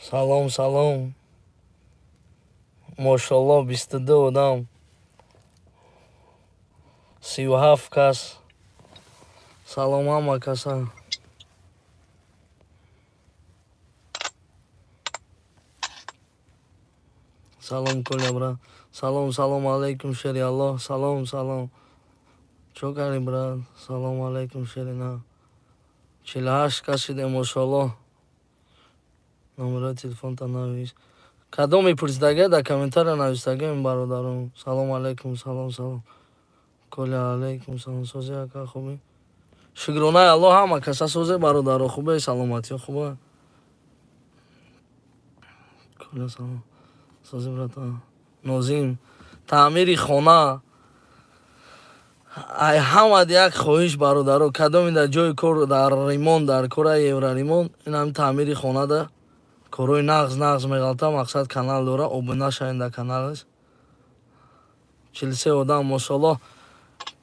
Salom, salom. Mashallah 22 odam. 37 kas. Salom hamma kasa. Salom ko'la bra. Salom alaykum sheri Allah. Salom. Chokari bra. Salom alaykum sheri na. 48 kashide mashallah. Номера телефонта навис. Кадом мепурсидага дар комментария нависдагем бародарон. Салом алейкум, салом. Коля алейкум, салом. Созе ака хуби? Шукронаи Аллоҳ ҳама каса созе бародаро хубе, саломатиё хуба? Коля салом. Созе брата. Нозим. Таъмири хона. Ай ҳамад як хоҳиш бародаро. Кадоми дар ҷои кор дар Римон, дар кораи Евраримон, ин ҳам таъмири хона да. Корои нағз меғалта мақсад канал дора. Обуна шавед дар каналаш. 43 одам мошаллоҳ.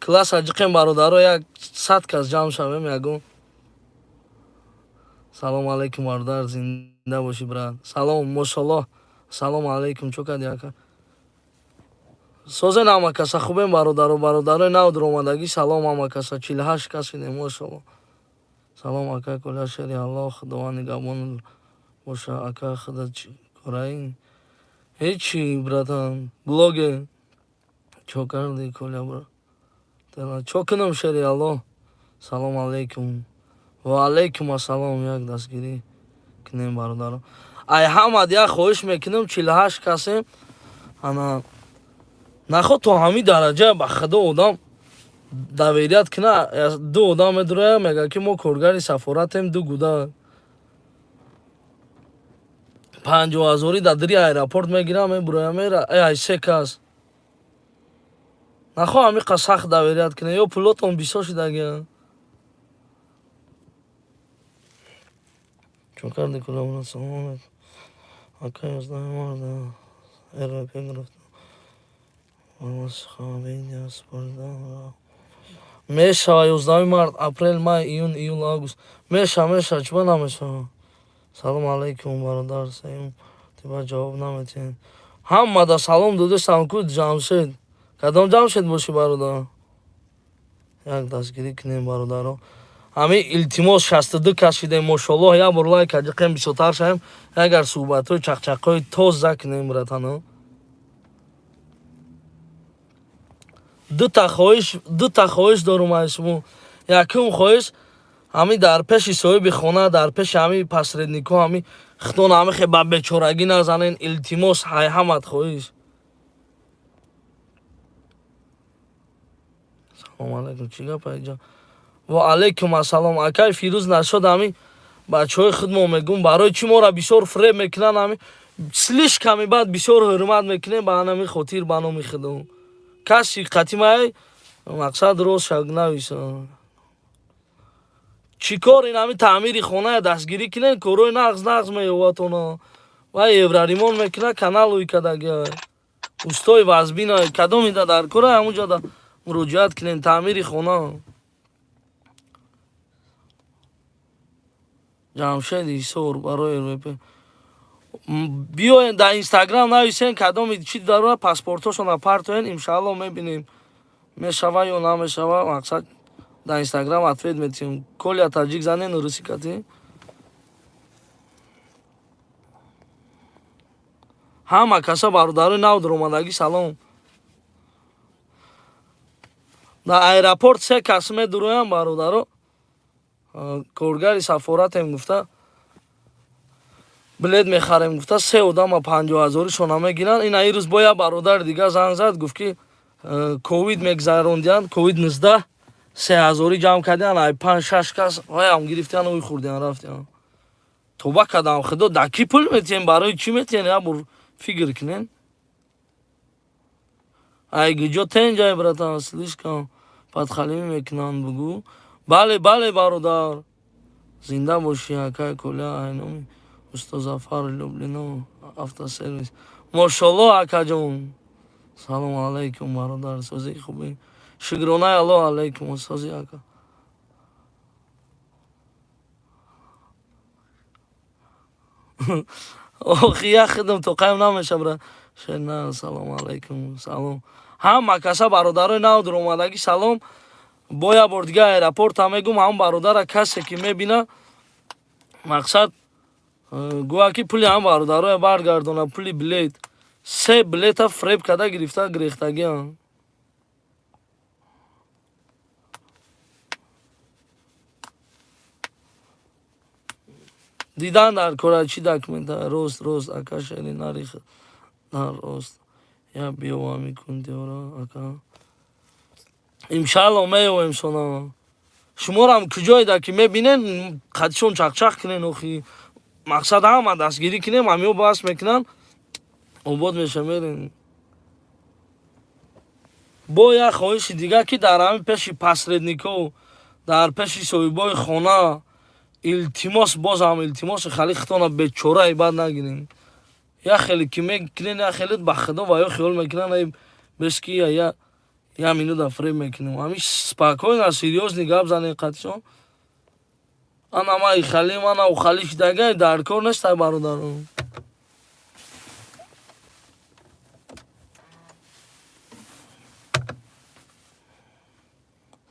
Класс аҷиқем бародаро, як 100 кас ҷамъ шавем ягон. Салом алейкум бародар, зинда боши брат. Салом мошаллоҳ. Салом алейкум, чо карди ака? Созен ҳама каса хубем бародарои нав дуромадагӣ. Салом ҳама каса. 48 кас шидем мошаллоҳ. Салом ака Коля шери Аллоҳ, худованд нигоҳбон боша. Ака худа кораи ҳечи братан блоге чо карди Коля брат? Чо кунам шери Аллоҳ? Салом алейкум. Ва алейкум ассалом. Як дастгирӣ кунем бародаро. Ай ҳамад як хоҳиш мекунам, 48 касем. Ана наход то ҳамин дараҷа ба худо одам доверият куна. Ду одам медуроя мега ки мо коргари сафоратем, ду гуда 50,000 дар дири аэропорт мегирам, мебуроя мера. Ай 3 кас. Нахо ҳамин қас сахт доверият куна. Ё пулотон бисо шидагия. Чо карди кула? Салом алейкум. Ака 11 марда. РП гирифтам. Мешава 11 март, апрел, май, июн, июл, август. Меша, чуба намешава? Салом алейкум бародар. Саим тиба ҷавоб наметиҳед. Ҳама да салом додастам. Ку Ҷамшед. Кадом Ҷамшед боши бародар? Як дастгирӣ кунем бародаро. Ҳамин илтимос 62 кас шидем мошаллоҳ. Як бор лайк аҷиқем бисотар шавем. Агар суҳбатҳои чақчақҳои тоза кунем братано. Дута хоҳиш дорум аз шумо. Якум хоҳиш ҳамин дар пеши соҳиби хона, дар пеши ҳамин посредникҳо, ҳамин хитон ҳамин хе ба бечорагӣ назанен. Илтимос ҳай ҳамат хоҳиш. Салом алейкум. Чӣ гап айҷа? Ва алейкум ассалом. Акай Фирӯз Нашод ҳамин бачаҳои худмо мегӯм барои чӣ мора бисёр фреб мекунанд. Ҳамин слишками баъд бисёр ҳурмат мекунем ба ҳамин хотир ба номи худо. Каси қатимай мақсад рост шавг нависа. Чӣ кор ин ҳамин таъмири хона дастгирӣ кунен, корои нағз меёватона. Вай Евраримон мекуна, каналуи кадагия. Устои вазбина кадоми да дар кора ҳамунҷа да муроҷиат кунен. Таъмири хона. Ҷамшед Исор барои РП. Биёен дар Инстаграм нависен кадоми чӣ дарора паспортҳошона партоен. Иншааллоҳ мебинем мешава ё намешава. Мақсад дар Инстаграм ответ метиҳем. Коля таҷик занен русикати. ҳама каса бародарои нав дуромадагӣ салом. дар аэропорт 3 кас медуроям бародаро. Коргари сафоратем гуфта билет мехарем гуфта 3 одама 50,000 шона мегиранд. Ина ирӯз бо як бародар дига занг зад гуфт ки ковид мегзарондианд, ковид-19 3000 ҷамъ кардианд. Ай 5-6 кас ваям гирифтианд, ӯй хӯрдианд рафтианд. Тоба кадам худо даки пул метиҳем, барои чӣ метиҳен? Як бор фикр кунен. Ай гиҷо тенҷай братан, слишком подхалимӣ мекунанд бугӯ. Бале бародар. Зинда боши акай Коля. Айноми Устоз Зафар Люблино автосервис. Мошаллоҳ акаҷон. Салом алейкум бародар. Сози хуби? Шукронаи Аллоҳ алейкум. Сози ака. ох, я хидам то қайм намешабра. Шена салом алейкум, салом. Ҳама каса бародарои навдур омадаги салом. Бо я бор дига аэропорт мегум ҳам бародара касе ки мебина мақсад гӯя ки пули ҳам бародароя баргардона, пули билет. 3 билета фреб када гирифта гирехтагиам. دیدن در کراچی داکمنت روز اکا شری ناریخ در روز یا بیوا میکن دیورا اکا انشالله میویم سونا شمارم کجای دا که میبینن خدشون چاق کنن اوخی مقصد هم دستگیری کنیم همیو باس میکنن عباد میشه میرین با یا خواهش دیگه که در همین پیش پسردنیکو در پیش صویبای خونه التماس باز هم التماس خالی خطانا بچوره ایباد نگیرین یا خیلی که میکنین یا خیلی بخدا و یا خیال میکنن ای بس که یا مینو دا فریب میکنیم همیش سپاکوین سیریوز نگاه بزنین قدشون انا ما ای خالی من او خالیش دگه درکار نست ای برادرون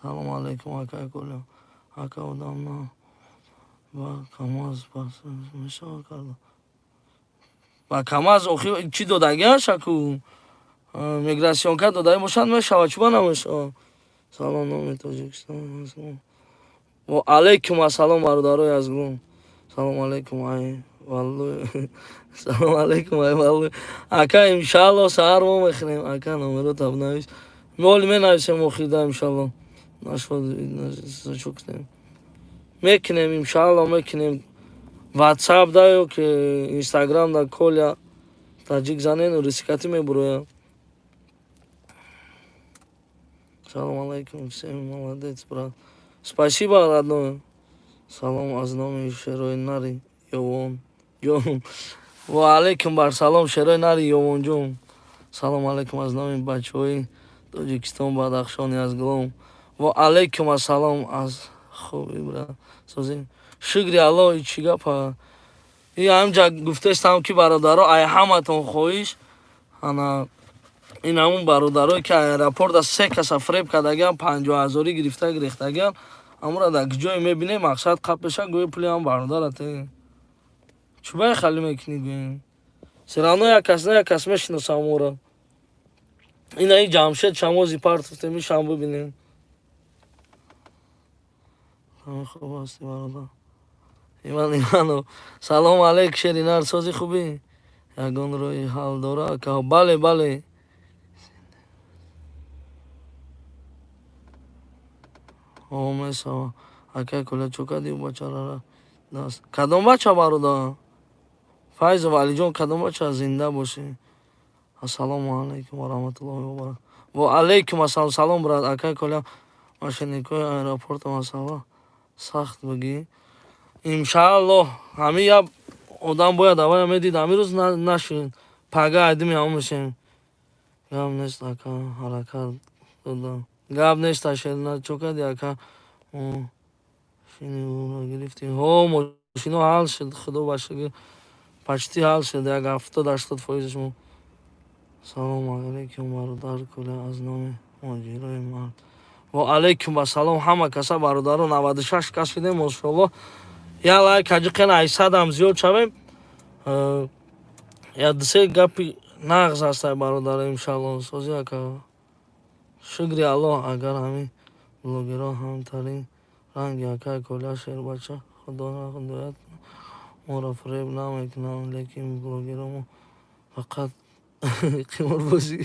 سلام علیکم اکای کلو اکا ودام نا با کماز باس میشه کرد با کماز اوخی چی دادگی شکو میگراسیون کرد دادای مشان میشه چوبا نمیشه سلام نام تاجیکستان و علیکم السلام برادرای عزیزم سلام علیکم ای والله سلام علیکم ای والله اکا ان شاء الله سحر ما میخریم اکا نمرو تبنایش مول می نویسم اخیدا ان شاء الله نشد شکریم میکنیم ان شاء الله میکنیم واتساپ دایو که اینستاگرام دا کولیا تاجیک زنین ریسکاتی میبرویا سلام علیکم всем молодец брат спасибо родной салом аз номи шерои нари ёвон ҷон ва алейкум бар салом шерои нари ёвон ҷон салом алейкум аз номи бачаҳои тоҷикистон бадахшони аз гулом ва алейкум ассалом аз хуби брат созим шукри алло чӣ гапа ҳамҷа гуфтаистам ки бародаро ай ҳаматон хоҳиш ана ин ҳамун бародарое ки аэропорта 3 каса фреб кардагиан 50,000 гирифта гирехтагиан амура дар ҷое мебинем мақсад қапеша гӯи пули ҳам бародарате чӯбай хали мекунӣ гӯем серано як кас мешиносам амура ина и ҷамшед шамози партофте мишам бибинем хуб ҳасти бародар иманов салом алейк шеринар сози хубӣ ягон роҳи ҳал дора ака бале месава акай куля чукади бачара даст кадом бача бародар файзов алиҷон кадом бача зинда бошӣ ассалому алейкум ва раҳматуллоҳи ва баракатуҳ ва алейкум ассалом салом брат акай куля машиникои аэропорта масъала сахт бигӣ иншааллоҳ ҳамин як одам бояд аввал медид ҳамин рӯз нашин пага айдими ҳамон мешем гап нест ака ҳаракат додам гап нест ашена чокади ака шиниро гирифтем мошино ҳал шуд худо бахшиги почти ҳал шуд як 70-80% салом алейкум бародар куля аз номи муҳоҷирои мард ва алейкум ассалом ҳама каса бародаро 96 кас шудем мошоаллоҳ я лайк ҳаҷиқен 800 ҳам зиёд шавем я дусе гапи нағз ҳастай бародар иншааллоҳ сози ака шукри аллоҳ агар ҳамин блогерҳо ҳамтарин ранги акай коля шербача худо ҳидоят моро фреб намекунанд лекин блогерҳо фақат қиморбозӣ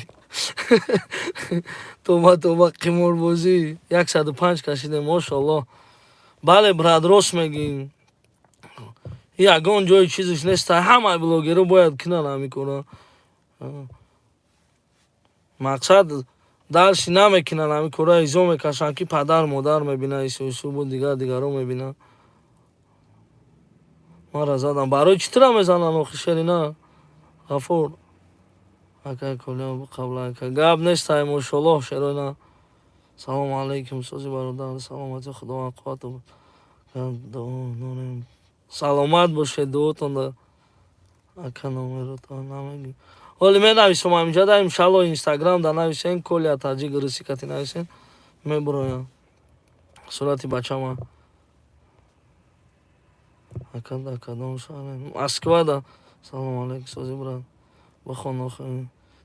тоба қиморбозӣ 105 кашидем мошоаллоҳ бале брат рост мегӣ ягон ҷои чизиш неста ҳамаи блогерҳо бояд кунанд ҳамин кора мақсад дарси намекунанд ҳамин кора изо мекашанд ки падар модар мебинанд исӯ дигаро мебинанд мара задам барои чӣ тура мезананд охи шерина ғафур акай коля қаблака гап нестай мошоаллоҳ шерона салом алейкум сози бародар саломати худованд қуввату саломат бошед дуотон ака номеро намегӣ. Оли менависам ҳаминҷа да иншалло инстаграм да нависен Коля таҷик рисикати нависен мебуроям сурати бачама ака да кадом шаҳр Москва да. Салом алейкум сози брат бахоно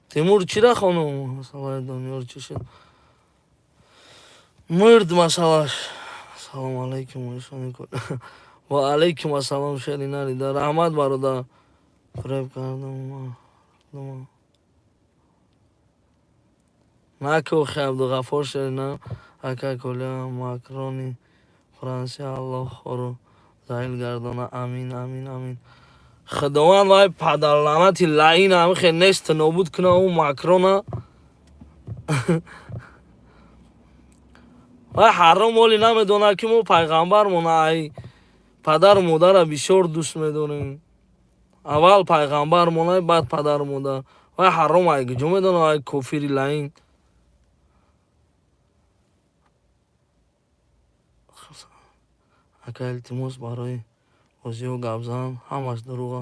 Тимур чира хонум масъалаи Дониёр чӣ шуд? Мурд масъалаш. Салом алейкум ишони кун. Ва алейкум ассалом шери нарида. Раҳмат бародар. Фиреб кардам. Накохи Абдуғаффор шерина ака Коля Макрони Франсия Аллоҳро заил гардона. Амин амин амин. Худованд вай падарланати лаин ҳамихе нест нобуд куна у Макрона. вай ҳаром оли намедонад ки мо пайғамбармон ай падару модарро бисёр дӯст медорем. аввал пайғамбармон ай баъд падару модар. вай ҳаром ай куҷо медонад ай кофири лаин. ака илтимос барои бозиҳо гап зан ҳамаш дуруға.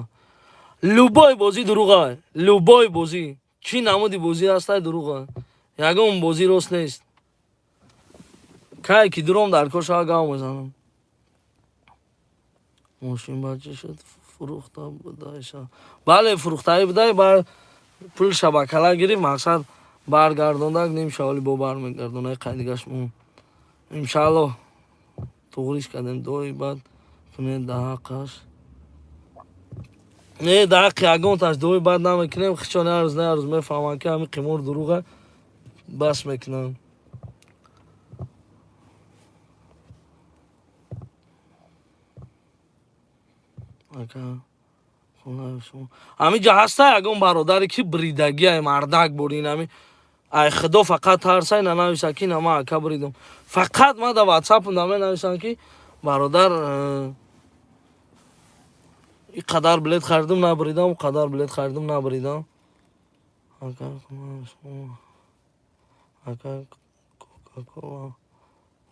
Любой бозӣ дуруға. Любой бозӣ. Чӣ намуди бозӣ ҳастай дуруға. Ягон бозӣ рост нест. Кай ки дуром дар кор шава гав мезанам. Мошин ба чӣ шуд? Фурӯхта будай шав. Бале фурӯхтаи будай бар пул шабакала гирифт мақсад баргардондак немша оли бо бармегардонай қайдигаш мо. Иншалло туғриш кардем дои баъд кунед даҳақаш. Не даҳақи ягонташ дои баъд намекунем хичони ҳар рӯз не ҳар рӯз мефаҳмам ки ҳами қимор дуруға бас мекунам. ҳамиҷа ҳаста ягон бародаре ки бридагиай мардак бурин ҳами ай худо фақат тарсай нанависа ки на ман ака бридам. Фақат ман да ватсапм да менависам ки бародар и қадар билет харидам набридам қадар билет харидам набридам. ака кока-кола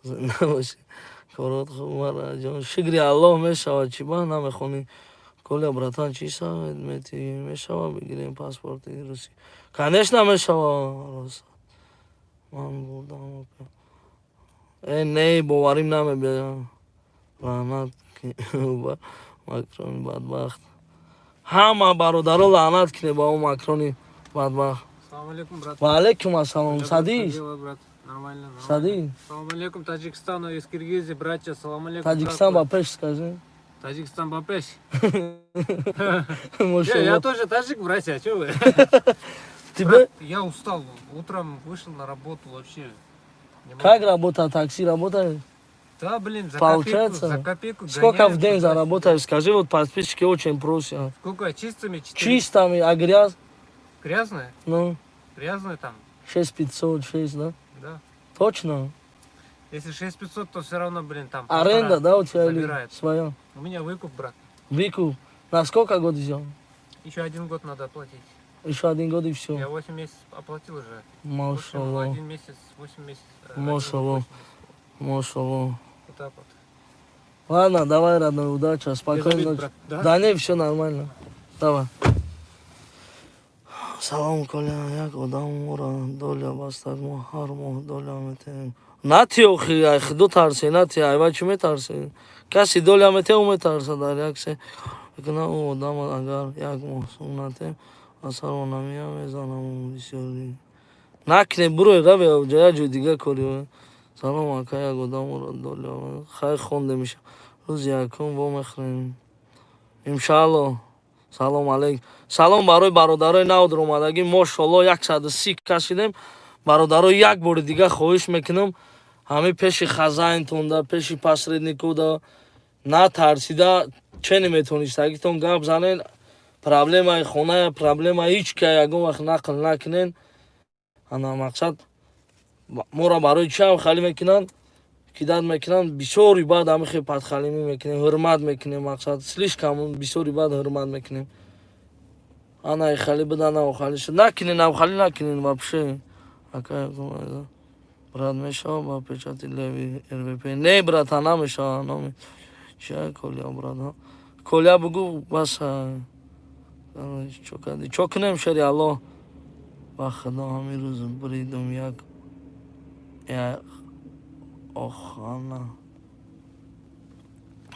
зинда боши. корот хуб мараҷон шукри аллоҳ мешавад. чӣ ба намехонӣ? Коля братан чӣ шавад мешава бигирем паспорти русӣ? Конечно мешава. ман бурдам не боварим намебиёяд. лаънат Макрони бадбахт. ҳама бародаро лаънат кине ба он Макрони бадбахт. Салам алейкум, брат. Ва алейкум ассалом. Садиш? Брат. Нормально. Садиш? Салам алейкум, Таджикистану из Киргизии, братья. Салам алейкум. Таджикистан бапеш скажи. Таджикистан бапеш. Машаллах. Я тоже таджик, братья, что вы? Тебе? Я устал. Утром вышел на работу вообще. Как работа? Такси работает? Да, блин, Получается? за копейку Сколько гоняем в день туда-сюда. заработаешь? Скажи, вот подписчики очень просят. Сколько? Чистыми 4. Чистыми, а грязь? Грязная? Ну, Грязная там? 6500, 6, да? Да. Точно? Если 6500, то все равно, блин, там Аренда, полтора да, у тебя или забирает. своя? У меня выкуп, брат. Вику, на сколько год взял? Еще 1 год надо оплатить. Еще 1 год и все. Я 8 месяцев оплатил уже. Машаллах. 1 месяц, 8 месяцев. Машаллах. Машаллах. Вот так вот. Ладно, давай, родной, удачи, Ты спокойной забит, ночи. брат, да? Да не, все нормально. Давай. Салом, Коля, як одамора доля бастад мо ҳар моҳ доля метем. Нати охи ай худо тарсе, нати ай ва чӣ метарсе? Каси доля метем метарса дар як се. Кна у одам агар як моҳ сум натем асарро намия мезанам бисёри. Накне бурӯй раве ҷоя ҷои дига кори. Салом ака як одамора доля. Хай хонда меша. Рӯзи якум во мехрем. Иншалло. Салом алейкум. Салом барои бародарои навдро омадагӣ. Мошалло 130 кашидем. Бародаро як бори дига хоҳиш мекунам ҳамин пеши хазаинтонда пеши посредникода натарсида че наметонистагитон гап занен. Проблемаи хоная, проблемаи ҳеҷ ка ягон вақт нақл накунен. ана мақсад моро барои чӣ ҳамхалӣ мекунанд? Кидат мекунанд бисёри баъд ҳамихе падхалимӣ мекунем, ҳурмат мекунем мақсад слишком бисёри баъд ҳурмат мекунем. Ана ихали буда навхали шуд. Накунен навхали накунен вообще. Ака брат мешава ба печати леви РВП. Не брата намешава номи. Чия Коля брат? Коля бугу бас چکنم شری الله و خدا همین روز بریدم یک آخانه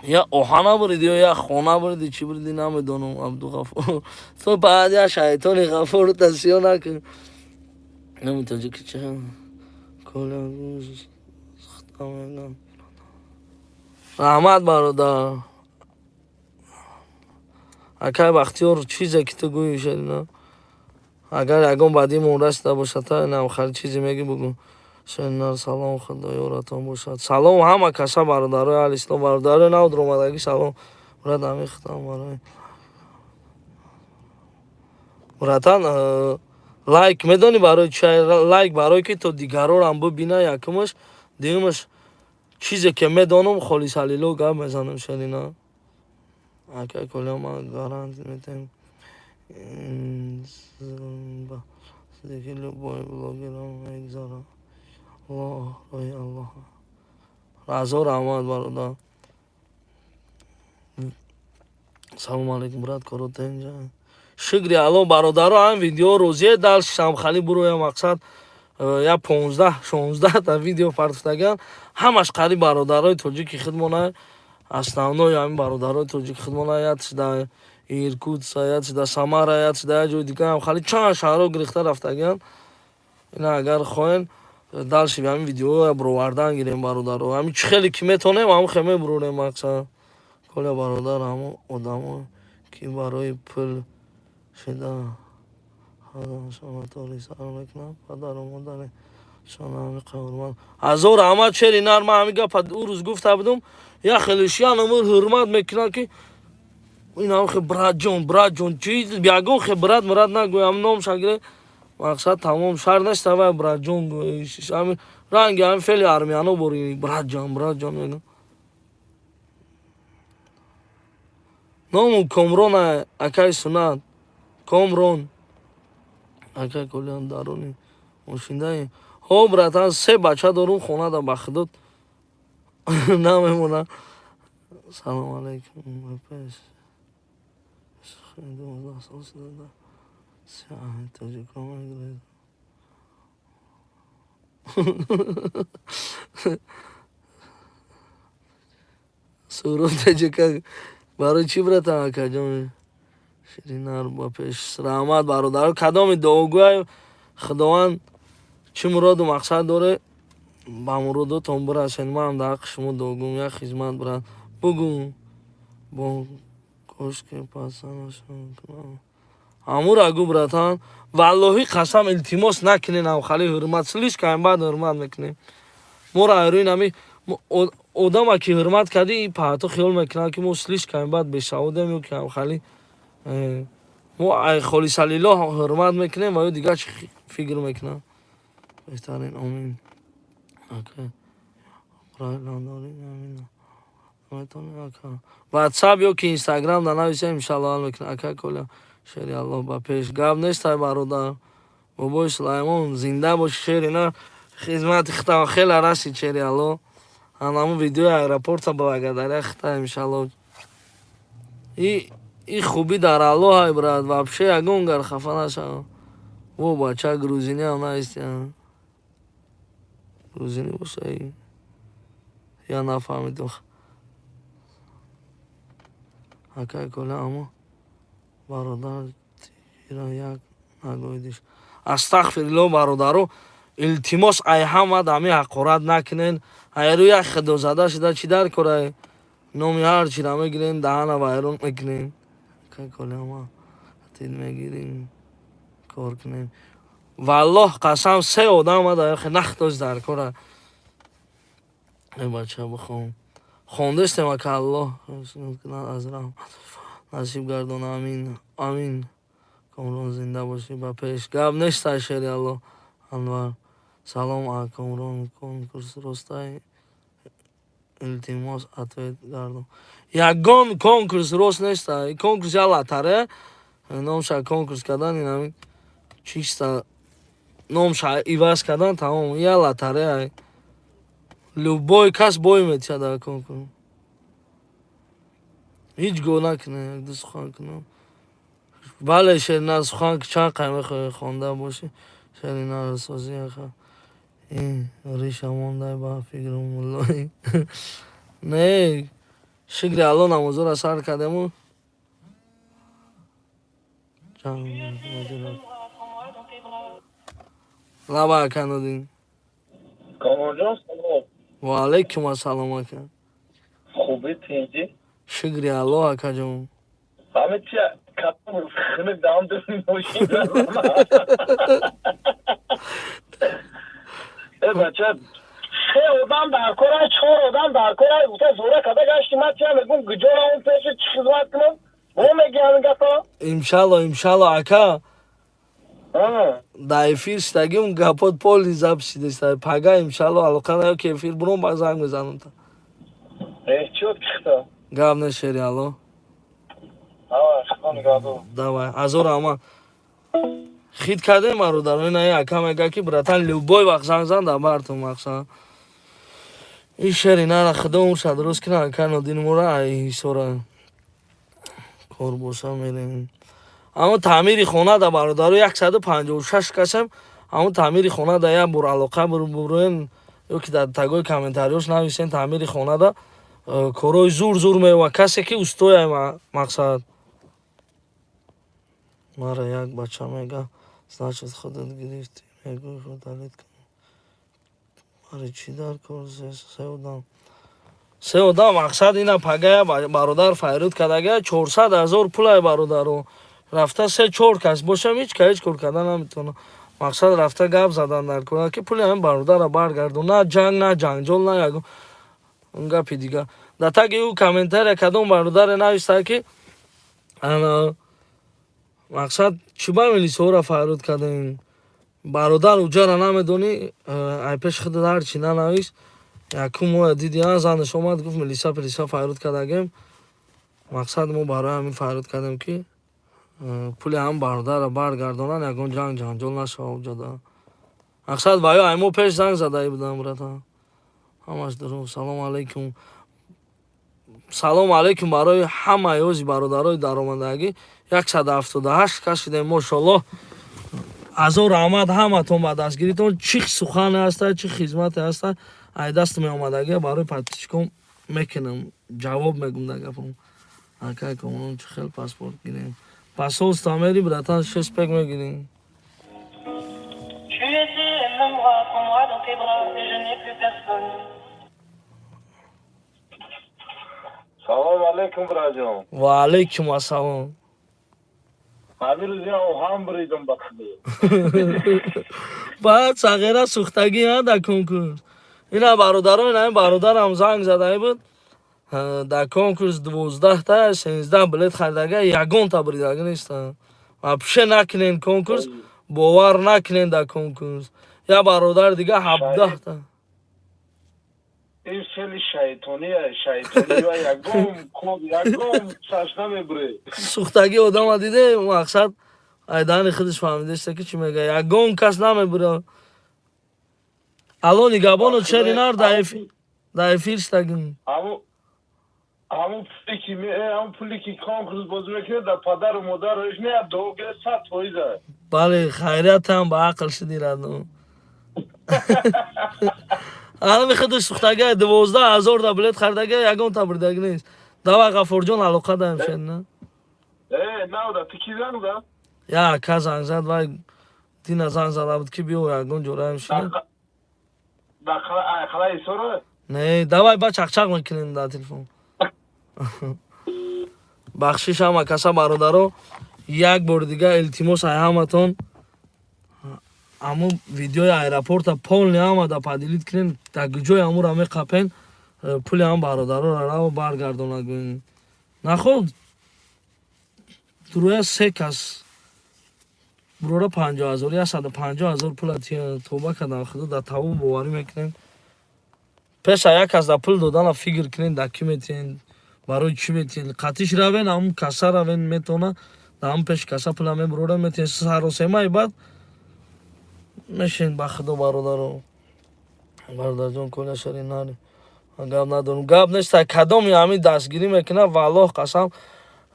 یا آهانه بریدی یا یک خانه بریدی چی بریدی نمیدونم عبدالغفور تو بعد یا شیطان غفور تصیح نکن نمیتونی که چه کل روز رحمت برادر اگر بختیار چیزی که تو گویی شدی نه اگر یکم بعدی مورسته باشد تا نه آخر چیزی میگی بگو شنر سلام خدا یارتان باشد سلام همه کسا برادرای اهل اسلام برادرای نو در اومدگی سلام برات امیختم برای براتان لایک میدونی برای چی لایک برای که تو دیگران هم ببینه یکمش دیگمش چیزی که میدونم خالص علیلو گپ میزنم شدی نه اگر کلا ما گارانت میتیم دیگه لبای بلاگرام میگذارم الله رای الله رضا رحمت برادر سلام علیکم برات کروت اینجا شکری الان برادرها هم ویدیو روزی دال شام خالی برو مقصد یا 15-16 تا ویدیو پرتفتگان همش قریب برادرای توجیکی خدمونه основной همین برادرای توجیک خدمونه یادش در ایرکوتس یادش در سامارا یادش در جای دیگه هم خالی چند شهرها گرفته رفتگان اینا اگر خواهین دالشی همین ویدیو بروردن گیریم برادرها همین خیلی که میتونیم هم خیلی بروریم مقصد کل برادر همه آدم که برای پل شده شما تولی سلام کنم پدر و مادر شما همه قهرمان هزار رحمت شری نرمه همین گفت او روز گفته بودم یا خیلیشیان امور حرمت میکنن که این هم خیلی براد جون چیز بیاگون خیلی براد مراد نگوی هم نام شگره مقصد تمام شهر نشته و براد جون گوی همین رنگ همین فعلی ارمیانو بوری براد جون میگن نام کامرون اکای سنت کامرون اکای کلیان دارونی ماشینده ها براتان 3 بچه دارون خونه دا بخدود نمیمونه سلام علیکم پیش خیلی 12 سال شده سیاه توجه کنم سورون توجه که برای چی براتان اکا جان شیرینار با پیش رحمت برادر کدام دعاگوی خداوند چی مراد و مقصد داره با مراد تون برسن ما هم در شما دعاگوم یا خدمت برات بگو با کوش که پاسانشون کنم همون اگو براتان والله قسم التماس نکنین او خالی حرمت سلیش کنیم بعد حرمت میکنیم مورا ایروین همی آدم که حرمت کردی پاتو خیال میکنه که ما سلیش کنیم بعد بشاوده میو که خالی ما خالی سلیلا حرمت میکنیم و دیگه چی فکر میکنم بهترین آمین اوکی برای لانداری امین واتساپ یا که اینستاگرام در نویسه انشالله حال میکنه اکا کلا شری الله با پیش گاب نیست های برادر بابای سلیمان زنده باش شری نه خدمت خطا خیلی رسید شری الله همون ویدیو ایرپورت با اگه خطا انشالله این خوبی در الله های براد وابشه اگه گر خفه نشد و بچه گروزینی هم نیستی گروزینی باشه یا نفهمیدم اکای کلا اما برادر تیرا یک نگویدش استغفرالله برادرو التماس ای همه دمی حقارت نکنین ای رو یک خدا زده شده چی در کره نومی هر چی را میگیرین دهن و ایرون میکنین اکای کلا اما تید میگیرین کار کنین والله قسم 3 آدم در خیلی نختاش در کره ای بچه بخوام خوندستم که الله از رحم نصیب گردان امین امین کامران زنده باشی با پیش گاب نشته شری الله انوار سلام کامران کنکورس راستای التماس اتویت گردان یگان کنکورس راست نشته کنکورس یا لطره نامشه کنکورس کردن این همین چیسته نامشه ایواز کردن تمام یا لطره любой کس بای میتشه در کنکورس هیچ گونه کنه یک دو سخن کنم بله شیرین سخن که چند قیمه خونده باشی شیرین سازی این ریشه مونده با فکر مولایی نه شکری الان نمازو را سر کردیم لبا کندین کامرجان سلام و علیکم السلام اکا خوبی تینجی شکری الله اکا جون همه چی کتم خنه دام داریم ماشین بچه سه آدم در کاره چهار آدم در کاره بوده زوره کده گشتی من چه میگم گجورا اون پیش چی خدمت کنم با میگی همین گفتا انشالله اکا در افیر شدگی اون گپات پولی زب شده است پگه انشالله علاقه نیا که افیر برون با زنگ بزنم تا چیوت کشتا گپ نشیری الله شکر نگادو давай азор ама хит кардем маро дар ин ака мега ки братан любой вақт занг зан да бартум мақсад ин шери нара худом шад рӯз ки на ака нодин мора ай сора кор боша мерем аммо таъмири хона да бародаро 156 касам аммо таъмири хона да як бор алоқа буроен ё ки дар тагои комментариёш нависен таъмири хона да корои зур мева касе ки устояй мақсад мара як бача мега значит худат гирифти мегӯй худалит мари чӣ дар кор се одам мақсад ина пагая бародар файруд кардагая 400 000 пулай бародаро рафта 3-4 кас бошам ҳеч кор кардан наметавонам мақсад рафта гап задан дар кора ки пули ҳам бародара баргардон на ҷанҷол на ягон он гапи дигар дар таги ӯ комментария кадом бародаре нависта ки мақсад чӣ ба милисора файруд кардем бародар уҷара намедонӣ ай пеши худат ҳарчи нанавис якум моҳ диди занаш омад гуфт милиса файруд кардагем мақсад мо барои ҳамин файруд кардем ки пули ҳам бародарро баргардонанд ягон ҷанҷол нашава уҷада мақсад ба ё аймо пеш занг задаи будам братан ҳамаш дуруст салому алайкум барои ҳамаи ози бародарои даромадагӣ 178 кас шудем мошаллоҳ азор раҳмат ҳаматон ба дастгиритон чӣ сухане ҳаста чӣ хизмате ҳаста ай даст меомадагӣ барои подписчикон мекунам ҷавоб мегум да гапам акай комон чӣ хел паспорт гирем пасос тамери братан 6 пек мегирем салом алейкум браҷон ва алейкум ассалом ҳамин рӯзи ҳам биридам ба худу баъд сағира сухтагӣ да конкурс ина бародарои наин бародарам занг задаи буд дар конкурс 12 13 билет харидага ягонта биридагӣ неста вообще накунен конкурс бовар накунен дар конкурс я бародар дига 17 این خیلی شیطانیه و یکم چشم نمیبره سوختگی آدم دیده مقصد ایدان خودش فهمیده است که چی میگه یگان کس نمیبره الان نگابانو چری نار در افیر شدگیم همون پولی که کانکورس باز میکنه در پدر و مادرش نه دوگه 100%. بله خیریت هم با عقل شدی ردم الان خودش سوختگی 12,000 دا بلیت خریدگی یگان تا بردگی نیست دوا غفور جان علاقه داریم شد نه نه دا تکی زنگ دا یا که زنگ زد وای دینا زنگ زده بود که بیو یگان جوره هم شد دا خلای سوره نه دوای با چق میکنین در تلفن بخشش هم کسا برادرو یک بار دیگه التماس های همتون امو ویدیوی ایرپورت پول نیامده پدیلیت کنین در گجوی امو را میقپین پول هم برادرو را برگردونگین نخود دروی 3 کس برورا 50,000 یا 150,000 پول توبه کردن خود در تاو بواری میکنین پیش یک کس در پول دادن فکر کنین در کی میتین برای چی میتین قطیش روین هم کسا روین میتونه در هم پیش کسا پول همه برورا میتین سر و سیمه بعد میشین با خدا برادرو برادر جان کلا شری ناری گاب ندارم گاب نیست کدام همین دستگیری میکنه والله قسم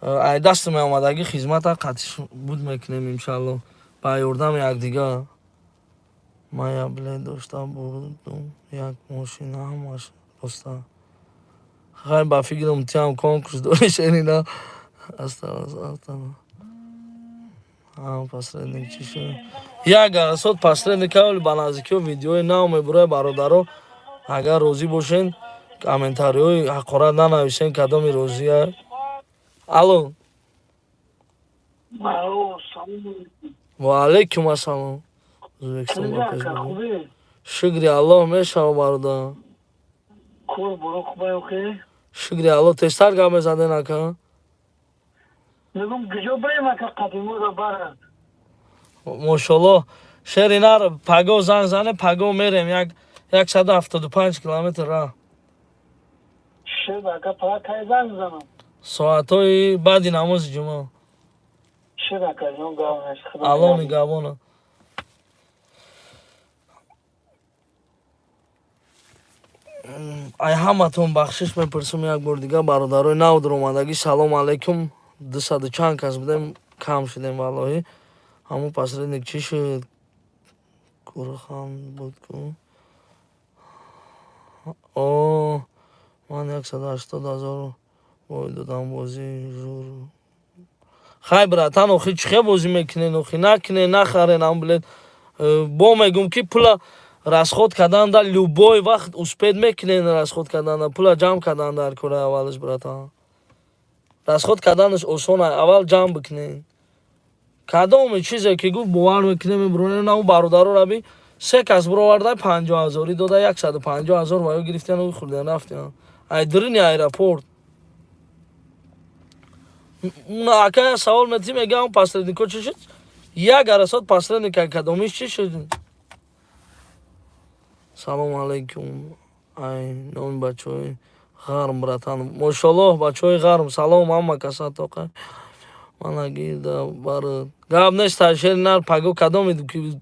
ай дасти меомадаги хизмата қатиш буд мекунем иншалло ба ёрдами якдигар. Ман як билет дошта бурдум, як мошина ҳамаш роста. Хай ба фикрам тиам конкурс дори шенида. Астагфируллах. Посредник чӣ шуд? Як гарасот посредника вали ба наздикиҳо видеои нав мебурад бародаро. Агар розӣ бошен, комментариҳои ҳақорат нанависен кадоми розия. Алло. Алло, салом. Ва алейкум ассалом. Ӯзбекистон ба пеш бурд. Шукри Аллоҳ мешава бародар. Кор боро хубаё ке? Шукри Аллоҳ. Тезтар гап мезанед ака. Мегум гиҷо брем ака қадимода бара. Мошаллоҳ. Шери нар паго занг зане, паго мерем 175 километр ра. Шеб ака пара кай занг занам. Соатҳои баъди намози ҷумъа. Шеб ака ҷон гавнаш. Аллоҳ нигоҳбонад. ай ҳаматон бахшиш мепурсам як бор дигар бародарои нав дуромадагӣ салому алейкум. 200 чанд кас будем, кам шудем валлоҳи. Ҳамун посредник чӣ шуд? Курхан буд ку. О, ман 180,000 бой додам бозӣ жур. Хай братан, охи чӣ хел бозӣ мекунен? Охи накунен, нахарен ҳам билет. Бо мегум ки пула расход карданда любой вақт успед мекунен расход карданда. Пула ҷамъ карданда ҳар кора аввалаш братан. Расход карданаш осон аст. Аввал ҷамъ бикунен. Кадоме чизе ки гуфт бовар мекунем мебуронем. Наву бародаро би 3 кас буроварда 50,000 дода 150,000 ваё гирифтен ӯ хурден рафтен. Ай дурини аэропорт. Ака савол метӣ мегам посреднико чӣ шуд? Як гарасот посредника кадомиш чӣ шуд? Салому алейкум. Ай номи бачаҳои ғарм братан. Мошаллоҳ бачаҳои ғарм. Салом ҳама каса тоқа. Мана гирда бар. Гап нест шери нар паго кадоми ки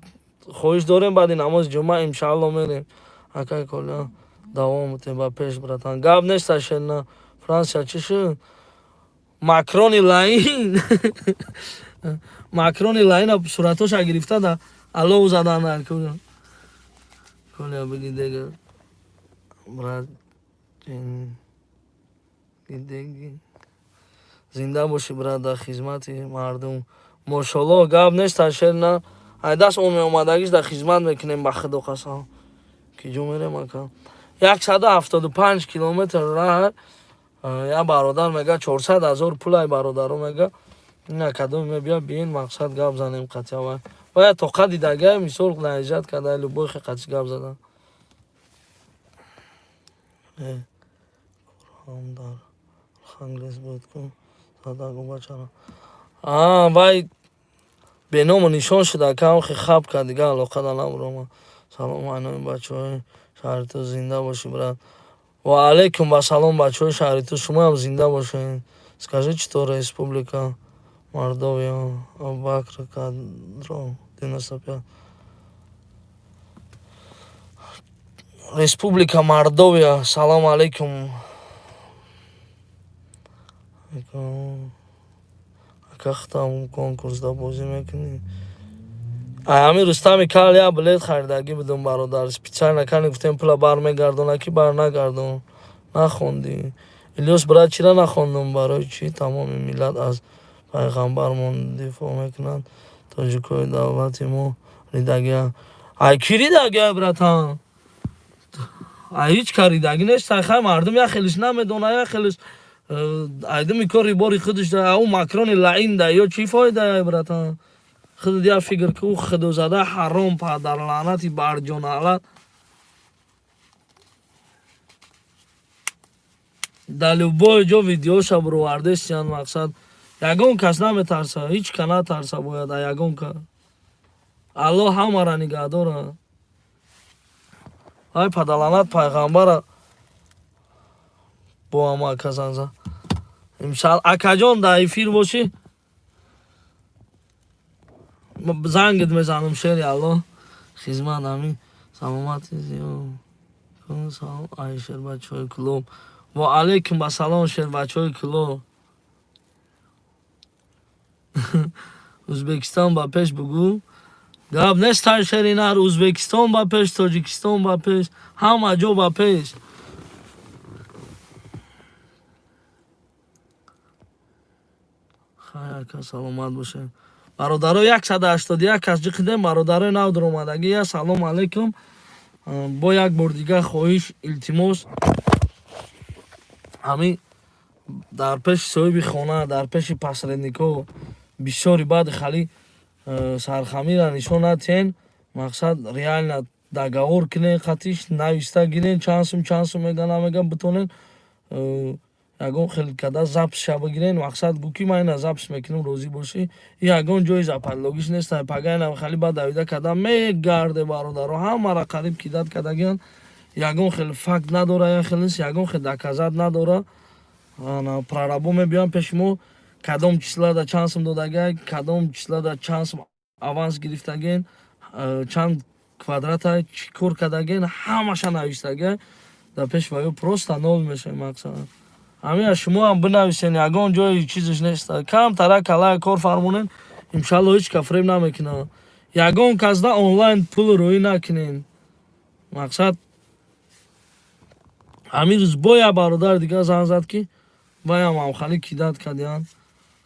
хоҳиш дорем баъди намози ҷумъа иншаалло мерем. Ака коля давом мутем ба пеш братан. Гап нест шери нар. Франсия чӣ шуд? Макрони лаин. Макрони лаина суратоша гирифта да алоҳ задан дар кӯ. Коля биги дега. Брат гидеги. Зинда боши брат дар хизмати мардум. Мошаллоҳ гап нест шери нар. ай даст он меомадагиш дар хизмат мекунем ба худо қасам. Ки ҷо мерем ака. 175 километр ра. Я бародар мега 400,000 пулай бародаро мега. Ина кадом мебия биен мақсад гап занем қатъиан. Бояд тоқа дидага мисол наиҷат карда любой хеқати гап задан. дар Архангельск буд ку задаго бачара. Вай беному нишон шуда кам хаб кард дигар алоқа надорам. Салом айнои бачаҳои шаҳри ту зинда боши брат. Ва алейкум ва салом бачаҳои шаҳри ту, шумоам зинда бошед. Скажи читор Республика Мордовия, Абубакр Кадров 95. Республика Мордовия, салом алейкум. Как там конкурсда бозӣ мекунӣ? Ҳамин Рустами кал як билет харидагӣ будум бародар. Специально кани гуфтем пула бармегардона ки барнагардон. Нахондӣ. Илёс брат чира нахондум? Барои чӣ тамоми миллат аз пайғамбармон дифоъ мекунанд? Тоҷикои давлати мо ридагия. Ай ки ридагия братан? Ай ҳеч ка ридагӣ нест. Хай мардум як хелиш намедона, як хелиш айдами кори бори худаш да. Ау макрони лаин да ё чӣ фоида братан? Худат як фикр ку худозада ҳаром падар лаънати барҷоналат. Дар любой ҷо видеоша буровардестиянд мақсад. Ягон кас наметарса, ҳеч ка натарса бояд. Ягон ка. Аллоҳ ҳамара нигоҳ дорад. Ай падаланат пайғамбара бо ҳама казанза. Имшал акаҷон дар эфир бошӣ. Зангит мезанам шери Аллоҳ. Хизмат ҳамин саломати зиё. Салом ай шер бачаҳои клуб. Ва алейкум ассалом шер бачаҳои клуб. O'zbekiston ba pesh bugu. Gap nestar sherinar O'zbekiston ba pesh, Tojikiston ba pesh, hamma jo ba pesh. Xayr aka salomat boshin. Бародаро 181 касҷи қидем бародарои нав дуромадагӣ ассалому алайкум. Бо як бор дига хоҳиш илтимос ҳамин дар пеши соҳиби хона, дар пеши посредникҳо бисёри баъди хали сархамира нишон натиҳен. Мақсад реально договор кинен қатиш нависта гирен чанд сум мега намега битонен ягон хеле када запис шаба гирен. Мақсад гу ки ман ина запис мекунам розӣ бошӣ. И ягон ҷои западлогиш неста. Пага ина хали ба давида када мегарде бародаро ҳамара қариб кидат кадагиан. Ягон хеле факт надора, я хелес ягон хеле доказат надора. Ана прорабо мебиён пеши мо кадом числада чанд сум додагай, кадом числада чанд сум аванс гирифтаген, чанд квадрата чӣ кор кадаген, ҳамаша навистагай. Дар пеши ваё просто нол мешавем мақсад. Ҳамин шумо ҳам бинависен, ягон ҷои чизаш неста. Камтара калай кор фармонен, иншалло ҳеҷ ка фреб намекунад. Ягон казда онлайн пул рӯӣ накунен. Мақсад ҳамин рӯз бо як бародар дига занг зад ки ваям ҳамхали кидат кадиян.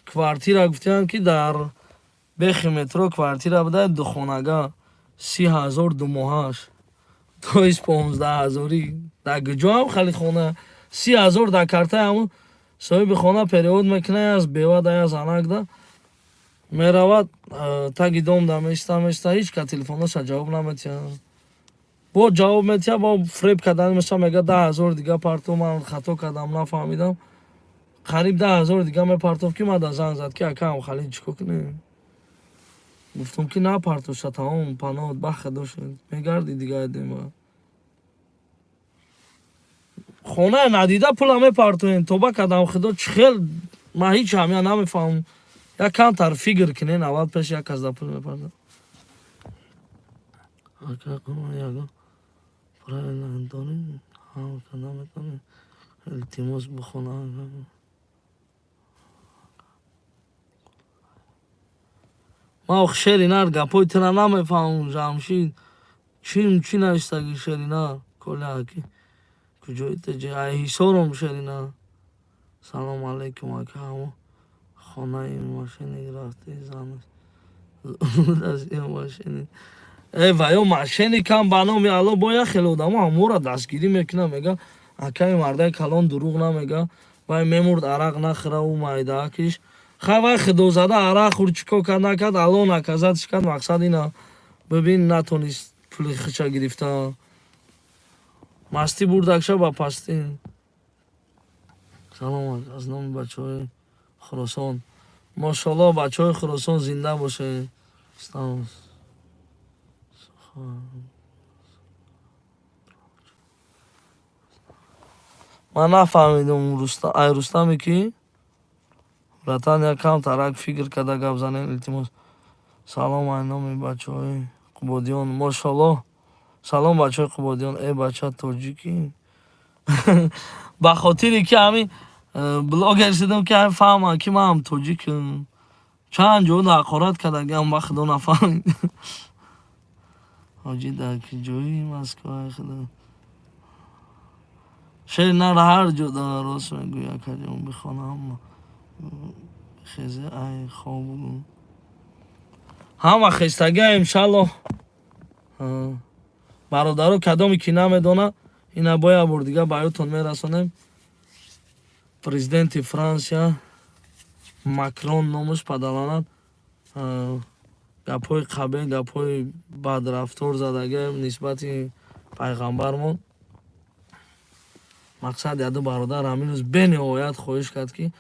Квартира гуфтиянд ки дар бехи метро квартира будаи духонага 30,000 думоҳаш. То ис 15,000 дар гуҷо ҳамхали хона 30,000 дар картаи ҳамун соҳиби хона перевод мекунад аз бева да аз анакда. Меравад таги дом да места ҳеҷ ка телефонаша ҷавоб наметиҳад. бо ҷавоб метиҳад бо фреб кадан меша мега 10,000 дига партов ман хато кардам нафаҳмидам. қариб 10,000 дига мепартов ки мада занг зад ки ака ҳамхали чикор кунем. Гуфтам ки напартоша тамом панот бахедо шуд. Мегарди дига едема. Хонаи надида пула мепартоен тоба кадам худо чихел ман ҳеҷ ҳамя намефаҳмам. Як камтар фигр кунен аввал пеш як казда пул мепартоен. Ака қума ягон правилно дорем ҳам када метавонем илтимос бихонам. Ман шеринар гапои тира намефаҳмам. Ҷамшид чӣ навистагӣ шеринар коляки куҷои теҷи ай ҳисором шеринар. Салому алайкум ака ҳамо хонаи машини рафти занаш машини ваё машини кам ба номи алло бо як хеле одамо ҳамора дастгирӣ мекунад мега акаи мардаи калон дурӯғ намега. Вай мемурд арақ нахӯра ӯ майдаакиш. Хай вай худозада арақ хӯрд чикор кард накард алло наказатиш кард. Мақсад ина бибин натонист пули хича гирифта. Мастӣ бурдакша ба пастӣ. Салом аз номи бачаҳои Хӯросон. Мошалло бачаҳои Хӯросон зинда бошед. Ман нафаҳмидам ай Рустаме ки братан якам тарак фикр када гап занем илтимос. Салом ай номи бачаҳои Қубодиён. Мошалло. Салом бачаҳои Қубодиён. Бача тоҷикӣ. Ба хотире ки ҳамин блогер шудам ки ҳам фаҳмам ки ман ҳам тоҷикам. Чанд ҷо ҳақорат кардагиам ба худо нафаҳмид. ҳоҷӣ дар ки ҷои Москва худо. шеринар ҳар ҷо дора рост мегӯи акаҷон бихонам. Хезе ай хоб бугу. Ҳама хестагиам иншалло. Бародаро кадоме ки намедона ина бо як бор дига баёнтон мерасонем. Президенти Франсия Макрон номаш падаланад гапҳои қабеҳ гапҳои бадрафтор задагаем нисбати пайғамбармон. Мақсад яду бародар ҳамин рӯз бениҳоят хоҳиш кард ки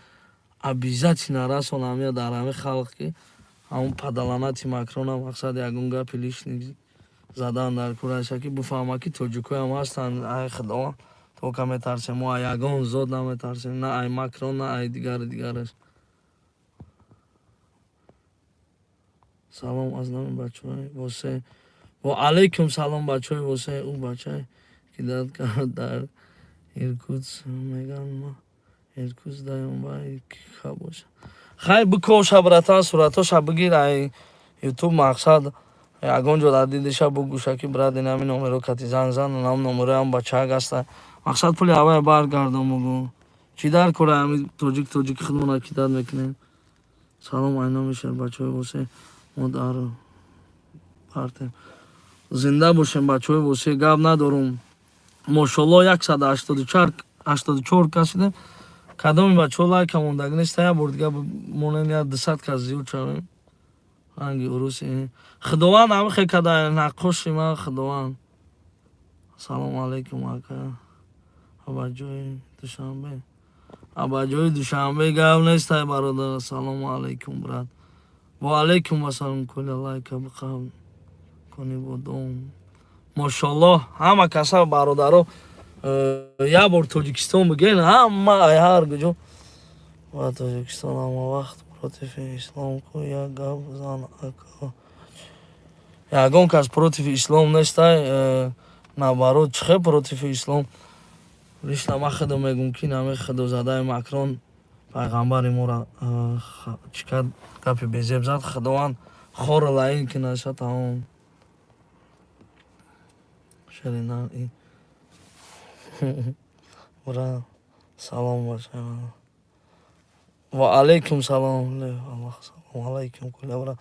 обязательно расон ҳамия дар ҳамин халқ ки ҳамун падаланати Макрона мақсад ягон гапи лишник задан дар кураша ки бифаҳма ки тоҷикоям ҳастанд. Ай худованд то ка метарсем мо ай ягон зот наметарсем на ай Макрон на ай дигараш. Салом аз номи бачаҳои восе. Ва алайкум салом бачаҳои восе. Ӯ бачае ки дад кард дар Иркутск меган ма Иркутск даён бай ки ха боша. хай бикоша братан суратоша бигир ай ютуб мақсад ягон ҷо дар дидиша бугӯша ки брат ин ҳамин номеро кати занг зан нам номероям бачаак аста мақсад пули ҳавая баргардон бугӯ чӣ дар кора ҳами тоҷик хидмона кидат мекунем салом айно мешавад бачаҳои восе мо дар партем зинда бошем бачаҳои восе гап надорум мошалло 184 кас идем кадоми бачаҳо лайка мондагӣ нест я бор дига монем я 200 кас зиёд шавем ранги уруси худованд ҳамихе када наққоши ма худованд салому алайкум ака абаҷои душанбе гап нестай бародар салому алайкум брат ва алайкум ассалом кули лайка биқабл куни будом мошалло ҳама каса бародаро як бор тоҷикистон бигем ҳама ҳар куҷо ва тоҷикистон ҳама вақт против ислом ку як гап зан ака ягон кас против ислом нестай наоборот чихе против ислом лишна ма худо мегум ки наме худозадаи макрон пайғамбари мора чӣ кард гапи безеб зад худованд хора лаин кинаша тамом шарина ин бра салом баша ва алейкум салом алейкум кула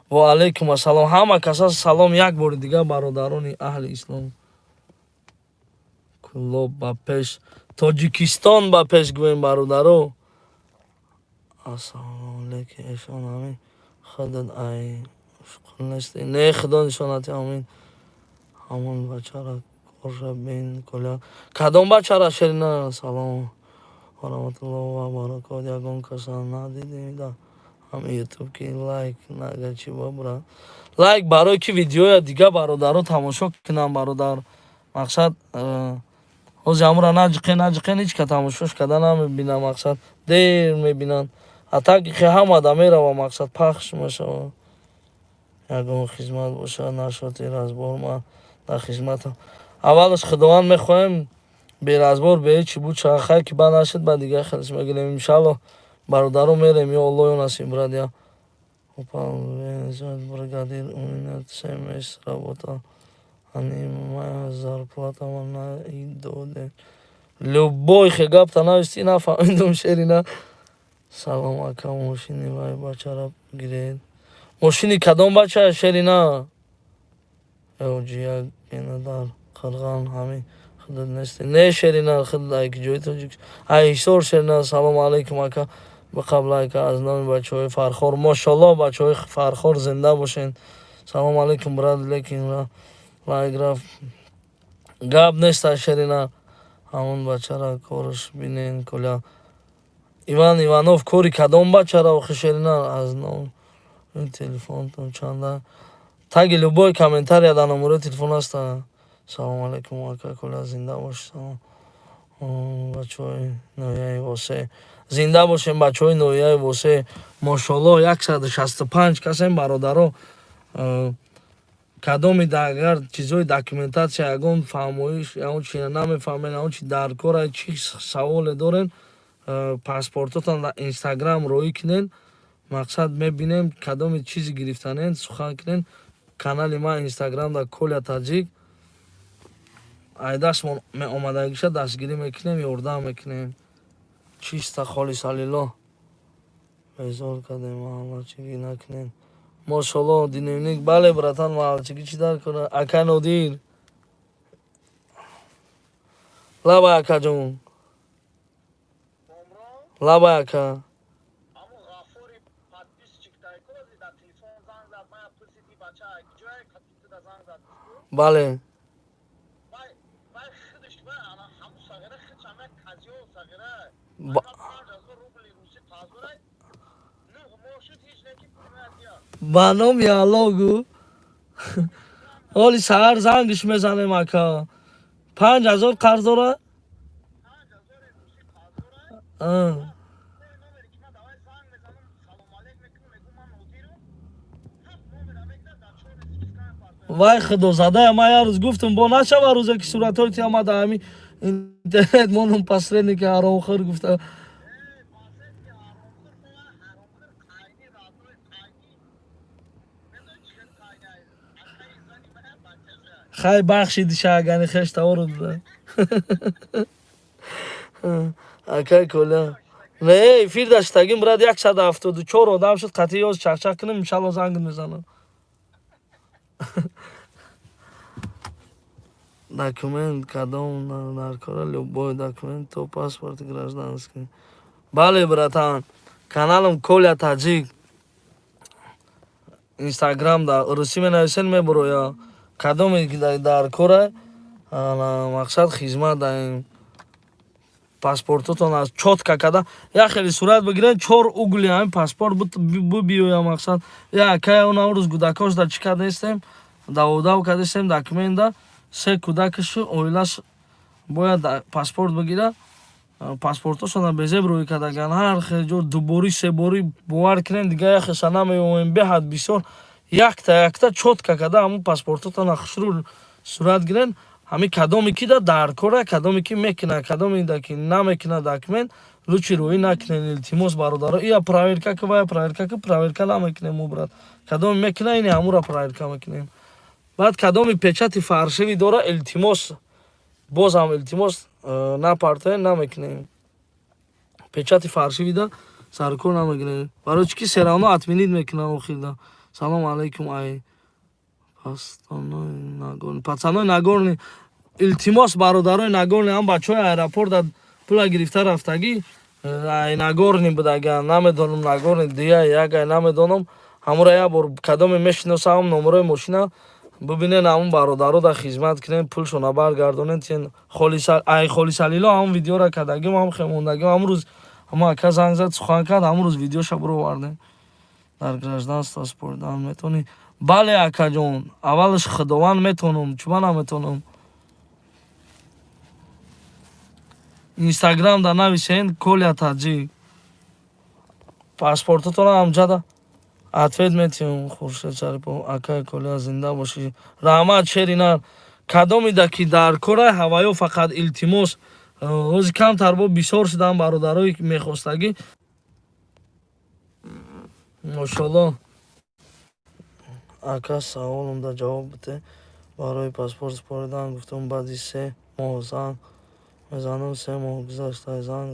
ва алейкум ассалом ҳама каса салом як бори дига бародарони аҳли ислом куллоб ба пеш тоҷикистон ба пеш гӯем бародаро ассалому алейкум эшон амин худат ай шуқул нести не худо нишонати амин ҳамон бачара корша бин куля кадом бачара шерина салом ва раҳматуллоҳи ва баракот ягон каса надидем да ҳами ютуб ки лайк нагачи бобра лайк барои ки видеоя дига бародаро тамошо кунам бародар мақсад ҳози ҳамура наҷиқен ҳеч ка тамошош карда намебинам мақсад дер мебинанд атаки ҳамада мерава мақсад пахш мешава ягон хизмат бошад нашоти разбор ма дар хизматам аввалаш худованд мехоҳем беразбор беҳечи буд шава хайр ки ба нашид ба дига хелс мегирем иншаллоҳ бародаро мерем ё алло ё насиб брат я бригадир уминат смс работа они моя зарплата мана и доде любой хегапта нависти нафаҳмидум шерина салом ака мошини вай бачара гиред мошини кадом бача шерина ёҷия гена дар қирған ҳамин худод нести не шерина худ айки ҷои тоҷик ай ҳисор шерина салому алейкум ака биқабл ака аз номи бачаҳои фархор мошаллоҳ бачаҳои фархор зинда бошен салому алейкум брат лекин лайграф гап неста шерина ҳамон бачара корш бинен куля иван иванов кори кадом бачара охи шерина аз ном телефонтон чанда таги любой комментария дар номерои телефон аста салому алейкум ака куля зинда бош бачаҳои ноҳияи восе зинда бошем бачаҳои ноҳияи восе мошаллоҳ 165 касем бародаро кадоми агар чизои документатсия ягон фаҳмоиш ягон чи намефаҳмед ягон чи дар кора чи саволе дорен паспортотон дар инстаграм роӣ кунен мақсад мебинем кадоми чизи гирифтанен сухан кунен канали ма инстаграм дар коля таҷик айдастмон меомадагиша дастгирӣ мекунем ёрдам мекунем чиста холиса лиллоҳ безор кардем маҳаллачигӣ накунем мошаллоҳ диневник бале братан маҳаллачигӣ чӣ дар кора ака нодир лабай акаҷон лабай ака бале ба номи аллоҳ гӯ ҳоли саҳар зангиш мезанем ака 5000 қарз дора вай худозадая ма як рӯз гуфтум бо нашава рӯзе ки суратҳои ти омада ҳами интернет монум посредники ҳаромхӯр гуфта хай бахшиди шаагани хеш таворуд акай коля не фирдаштагим брат 174 одам шуд қатъи ёз чақчақ кунем иншалло занг мезанам документ кадом наркора любой документ то паспорт гражданский бале братан каналам коля таҷик инстаграмда русӣ менависен мебуро ё кадоме дар кора мақсад хизмат даем паспортотон аз чотка када я хеле сурат бигирен 4 угли ҳамин паспорт бубиёя мақсад я акая он рӯз гудакош да чӣ кардастем даводав кардастем документа се кӯдакашу оилаш бояд паспорт бигира паспортошона безеб рӯй кардаган ҳар хел ҷо дубори себори бовар кунем дига яхеша намеомем беҳад бисёр якта чотка када ҳамун паспортотона хушрӯ сурат гирен ҳамин кадоме ки да дар кора кадоме ки мекуна кадоме да ки намекуна документ лучи рӯӣ накунем илтимос бародаро ия проверка ки вая проверка ки проверка намекунем мо брат кадоме мекуна ини ҳамура проверка мекунем баъд кадоме печати фаршавӣ дора илтимос бозам илтимос напартоем намекунем печати фаршавӣ да саркор намегирем барои чӣ ки серавно отменит мекунам охирда салом алейкум ай пацанои нагорни илтимос бародарои нагорни ҳам бачаҳои аэропорт пула гирифта рафтагӣ ай нагорни будаган намедонам нагорни дия ягай намедонам ҳамура як бор кадоме мешиносам номерои машина бубинен ҳамун бародаро да хизмат кунем пулшона баргардонем тен ай холисалило ҳамун видеора кардагим ҳам хемондагим ҳамун рӯз ҳама ака занг зад сухан кард ҳамун рӯз видеоша буровардем дар гражданство спордан метавонӣ бале акаҷон аввалаш худованд метавонам чума наметавонам инстаграмда нависен коля таҷик паспортотона ҳамҷада ответ метиҳам хуршед шарипов акай коля зинда бошӣ раҳмат шеринар кадомеда ки дар кора ҳаваё фақат илтимос рӯзи камтар бо бисёр шудам бародарои мехостагӣ мошалло ака саволумда ҷавоб биде барои паспорт споридан гуфтам баъди 3 моҳ занг мезанам 3 моҳ гузашта занг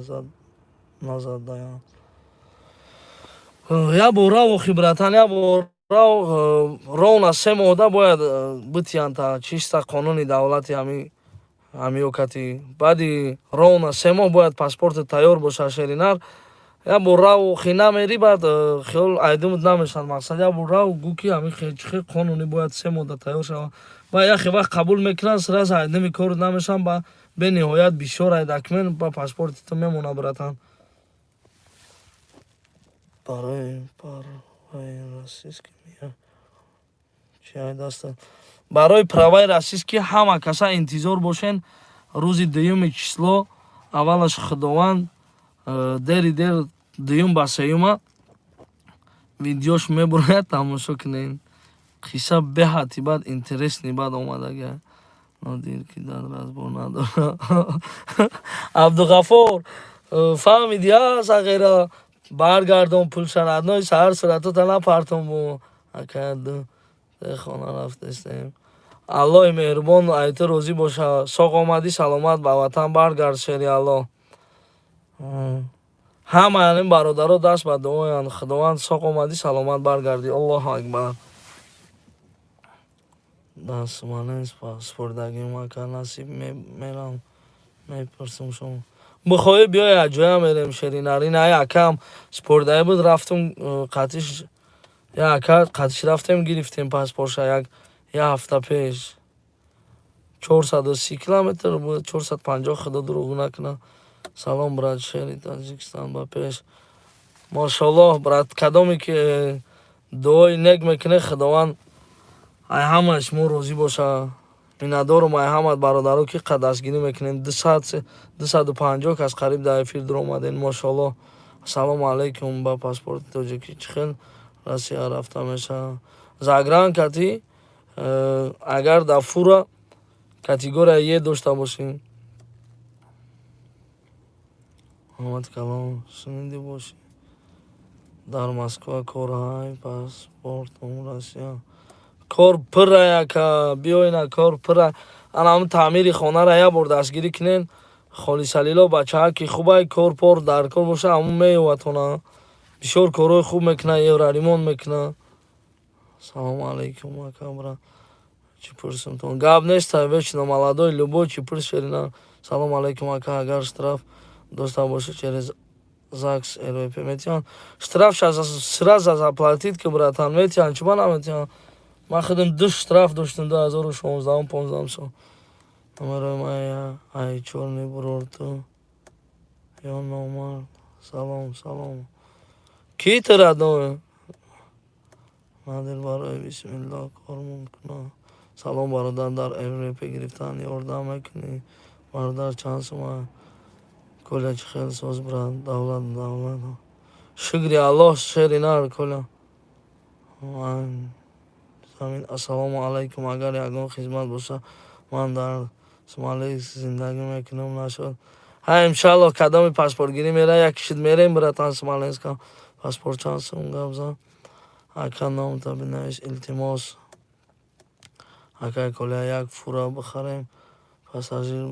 назадаям я бора охи братан я бора ровна 3 моҳда бояд битиянта чиста қонуни давлати ҳамиёкати баъди ровна 3 моҳ бояд паспортет тайёр боша шеринар я бор рав охи намери баъд хиёл айдумут намешавад мақсад я бор рав гӯ ки ҳамин хелчиқи қонуни бояд 3 моҳда тайёр шавад ба яхе вақт қабул мекунанд сразу айдуми кору намешавам ба бениҳоят бисёр ай документ ба паспортито мемона братан барои праваи расистки ҳама каса интизор бошен рӯзи 2 число аввалаш худованд дери дер 2 ба 3 видеош мебурояд тамошо кунем қисса беҳад бад интересни бад омадага нодир ки дар разбор надора абдуғафор фаҳмиди сағира баргардон пулшараднои саҳар суратота напартон бо акаду хона рафтастем аллоҳи меҳрубон айто розӣ боша соғ омадӣ саломат ба ватан баргард шери аллоҳ ҳама янин бародаро даст ба дуоянд худованд соғ омадӣ саломат баргардӣ аллоҳу акбар дастманен спордагим ака насиб мерам мепурсим шумо бихоҳӣ биёй аҷоя мерем шеринарин ай акам спордагӣ буд рафтум қатиш я ака қатиш рафтем гирифтем паспорша як ҳафта пеш 430 километр буд 450 худо дурӯғ накунад салом брат шери таҷикистон ба пеш мошаллоҳ брат кадоме ки дуои нек мекунед худованд ай ҳамаи шумо розӣ боша миннатдорум ай ҳама бародаро ки дастгирӣ мекунем 250 кас қариб дар эфир дуромаден мошаллоҳ ассалому алейкум ба паспорти тоҷикӣ чӣ хел россия рафта мешавад загранкати агар дар фура категория е дошта бошем ҳамад калом шунида бошед дар Москва корҳай паспортум Россия کار پر که بیاین کار پر انام تعمیر خانه را یا بر دستگیری کنین خالی سلیلا بچه ها که خوبه کار پر در کار باشه همون میوتونه بسیار کارهای خوب میکنه یه راریمون میکنه سلام علیکم اکبر چی پرسم تو گاب نیست вечно молодой любой چی پرسینا سلام علیکم اکا اگر штраф доста باشه через ЗАГС РВП метиан штраф сразу заплатить que братан метиан чуба наметиан ما خدم دو штраф داشتم 2016 15 سال номер моя ай черный брор то я номер سلام کی ترادو نادر برای بسم الله کار ممکنه سلام برادر در РВП گرفتن یاردم میکنی برادر چند سومه کلا چه خیلی سوز براد دولت شکری الله شیرینار کلا من زمین السلام علیکم اگر یکان خدمت باشه من در سومالی زندگی میکنم نشد ها انشالله کدام پاسپورت گیری میره یکیشید میریم براتان سومالینسکا پاسپورت چند سوم گابزا اکا نام تا بنویس التماس اکا کلا یک فورا بخریم پاساژیر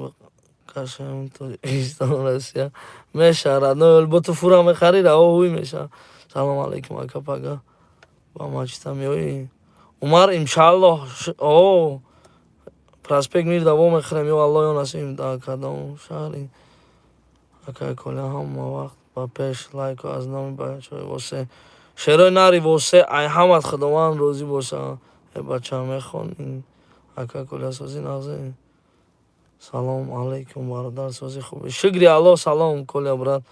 بکشیم تو ایستان رسیا میشه رادنو البته فورا میخری را اوی میشه سلام علیکم اکا پاگا با ماچتا میوی عمر انشالله او پراسپیک میر دوام میخریم یا الله یا نسیم دا کدام شهری اکا کلا هم وقت با پیش لایک و از نامی بچه واسه شیرای ناری واسه ای حمد خداوند روزی باشه بچه میخوان این اکا کلا سازی نازه سلام علیکم برادر سازی خوبه شکری الله سلام کلا برات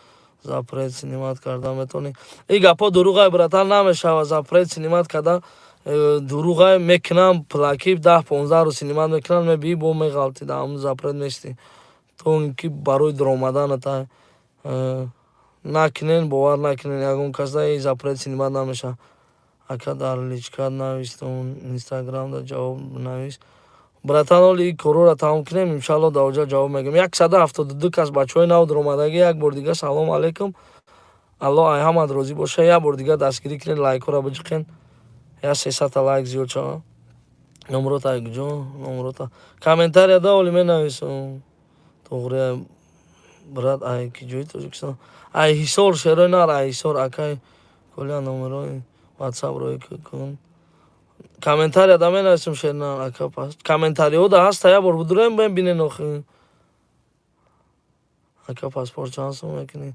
запрет снимать карда метони и гапо дуругай братан намешава запрет снимать карда дуругай мекунам плакиб 10-15 ро снимать мекунам меби бо меғалти дам запрет нести то ки барои даромадан та накинен бовар накинен ягон каса и запрет снимать намеша ака дар личка навистон инстаграм да ҷавоб навис братан оли корора тамом кунем иншалло да оҷа ҷавоб мегем 172 кас бачаҳои нав даромадаги як бор дига салом алейкум алло ай ҳамад розӣ боша як бор дига дастгирӣ кунед лайкҳоро биҷиқен я 300 лайк зиёд шава номрота ягҷо номрота комментарияда оли менависам тоғрия брат ай ки ҷои тоҷикистон ай ҳисор шерои нар ай ҳисор акай коля номерои ватсапро кун комментарияда менависам шерна ака пас комментариҳода ҳаста як бор будурем бинен охи ака паспорт чанд сум мекунӣ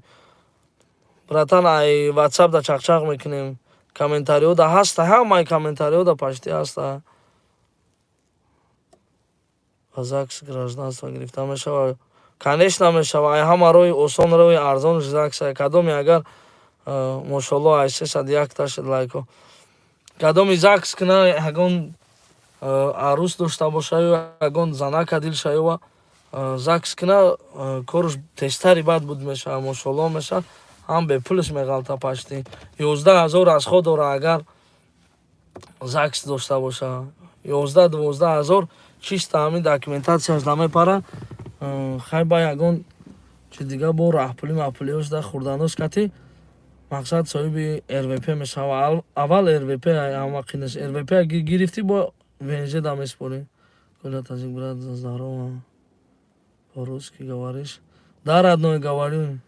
братан ай ватсапда чақчақ мекунем комментариҳода ҳаста ҳамаи комментариҳода пашти ҳаста ЗАГС гражданство гирифта мешава конечно мешава ай ҳама роҳи осон роҳи арзон ЗАГС кадоми агар мошалло ай 301 ташид лайко кадоми ЗАГС кина ягон арӯс дошта бошаю ягон занака дил шаёва ЗАГС кина корш тезтари бад буд мешава мошалло меша ҳам бепулш меғалта пашти 11000 аз ход дора агар ЗАГС дошта боша 11-12 чиста ҳамин документатсияш намепара хай ба ягон чи дига бо раҳпулӣ маҳпулиҳош да хурданос кати мақсад соҳиби РВП мешава аввал РВП ҳамақӣ нест РВП гирифтӣ бо ВНЖ да меспорӣ коля тазик брат здорово по-русски говоришь да родной говорю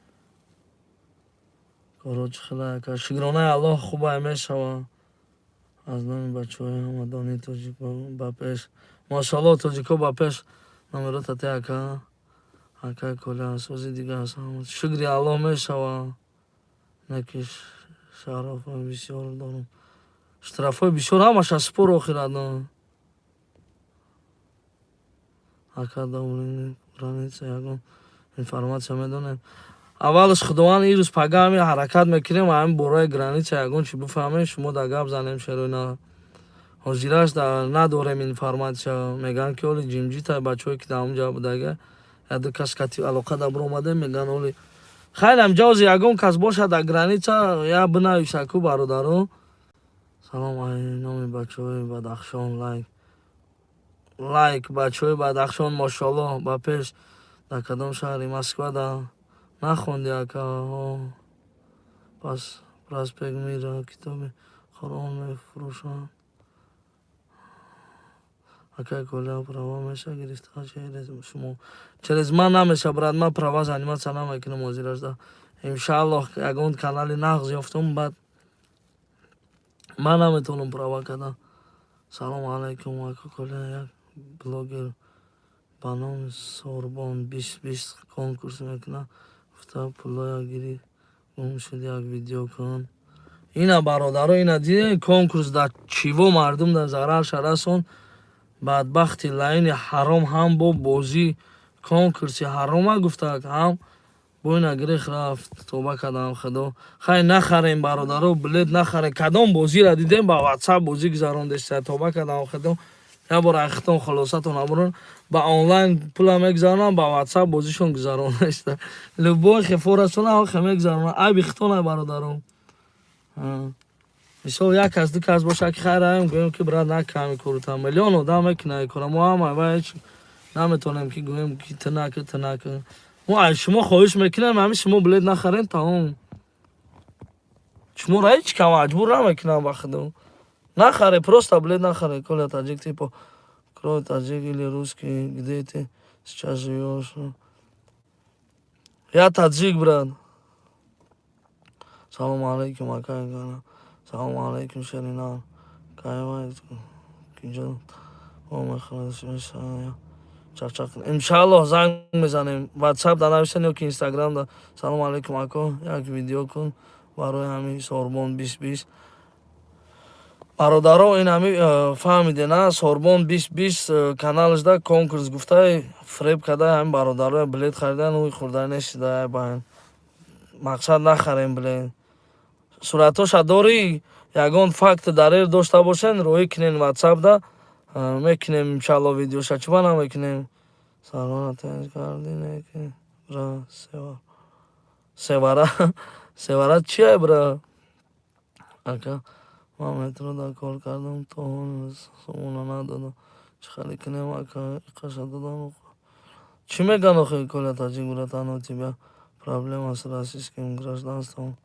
короче хела яка шукронаи аллоҳ хубай мешава аз номи бачаҳои ҳамадони тоҷик ба пеш машалло тоҷико ба пеш номерота те ака коля сози дига аст шукри аллоҳ мешава неки шарафҳои бисёр дорам штрафҳои бисёр ҳамаша спор охирадно ака давлини граница ягон информация медонем аввалаш худованд ин рӯз пага ҳамин ҳаракат мекунем ҳамин бораи граница ягон чи бифаҳмем шумо да гап занем шерои на ҳозираш да надорем информация меган ки оли ҷимҷита бачаҳое ки дар онҷа будага яду кас кати алоқа да биромадем меган оли хайлам ҷози ягон кас бошад дар граница я бинависаку бародаро салом ай номи бачаҳои бадахшон лайк бачаҳои бадахшон мошалло ба пеш дар кадом шаҳри москва да нахонди ака пас проспект мира китоби қуръон мефурӯшанд Ака коля права меша гирифта через шумо. Через ман намеша брат, ман права заниматься намекунам ҳозиражда. Иншаллоҳ ягон канали нағз ёфтам, баъд ман наметавонам права кардан. Салому алайкум, ака коля як блогер ба номи Сорбон 2020 конкурс мекунад. Гуфта пуло як гирифт, гум шуд як видео кун. Ина бародаро, ина диде конкурс дар чиво мардум дар зарар шарасон. бадбахти лайни ҳаром ҳам бо бозӣ конкурси ҳарома гуфтак, ҳам бо ина грех рафт. Тоба кардам худо. Хай нахарем бародаро, билет нахарем. Кадом бозира дидем ба WhatsApp бозӣ гузарондеста. Тоба кардам худо. Я бор ахтон холосатон аброн ба онлайн пула мегзаронам, ба WhatsApp бозишон гузарондеста. Любой хефорасона ха мегзаронам. Ай бихтона бародаро. Мисол як аз ду кас боша ки хайраем гӯем ки брат наками курутам. Миллион одам мекуна кора. Мо ҳама ва ҳеч наметонем ки гӯем ки тинак. Мо аз шумо хоҳиш мекунем, ҳами шумо билет нахарем тамом. Шуморо ҳеч кам маҷбур намекунам ба худо. Нахаре, просто билет нахаре. Коля таҷик типо крой таҷик или русский, где ты сейчас живёшь? Я таҷик, брат. Салому алейкум, ака. Салому алейкум, Шеринар. Кайвай, кинҷо омехрасмешая. Чарчак. Иншаллоҳ занг мезанем. WhatsApp да навишен ё ки Instagram да. Салому алейкум, ако. Як видео кун барои ҳамин Сорбон 2020. бародаро, ин ҳами фаҳмиде на? Сорбон 2020 каналашда конкурс гуфта фреб карда ҳамин бародаро билет харидан, уи хурда нешида. Баин мақсад нахарем билет. Суратоша дори, ягон факт дарер дошта бошен, роҳӣ кунен WhatsApp да. Мекунем иншаллоҳ видеоша чуба намекунем. Севара чия бра? Ака ман метрода кор кардам, то сомона надодам. Чӣ хале кунем, ака иқаша додам. Чӣ мегӯян охи Коля таҷик, брат? Оно тебя проблема с российским гражданством?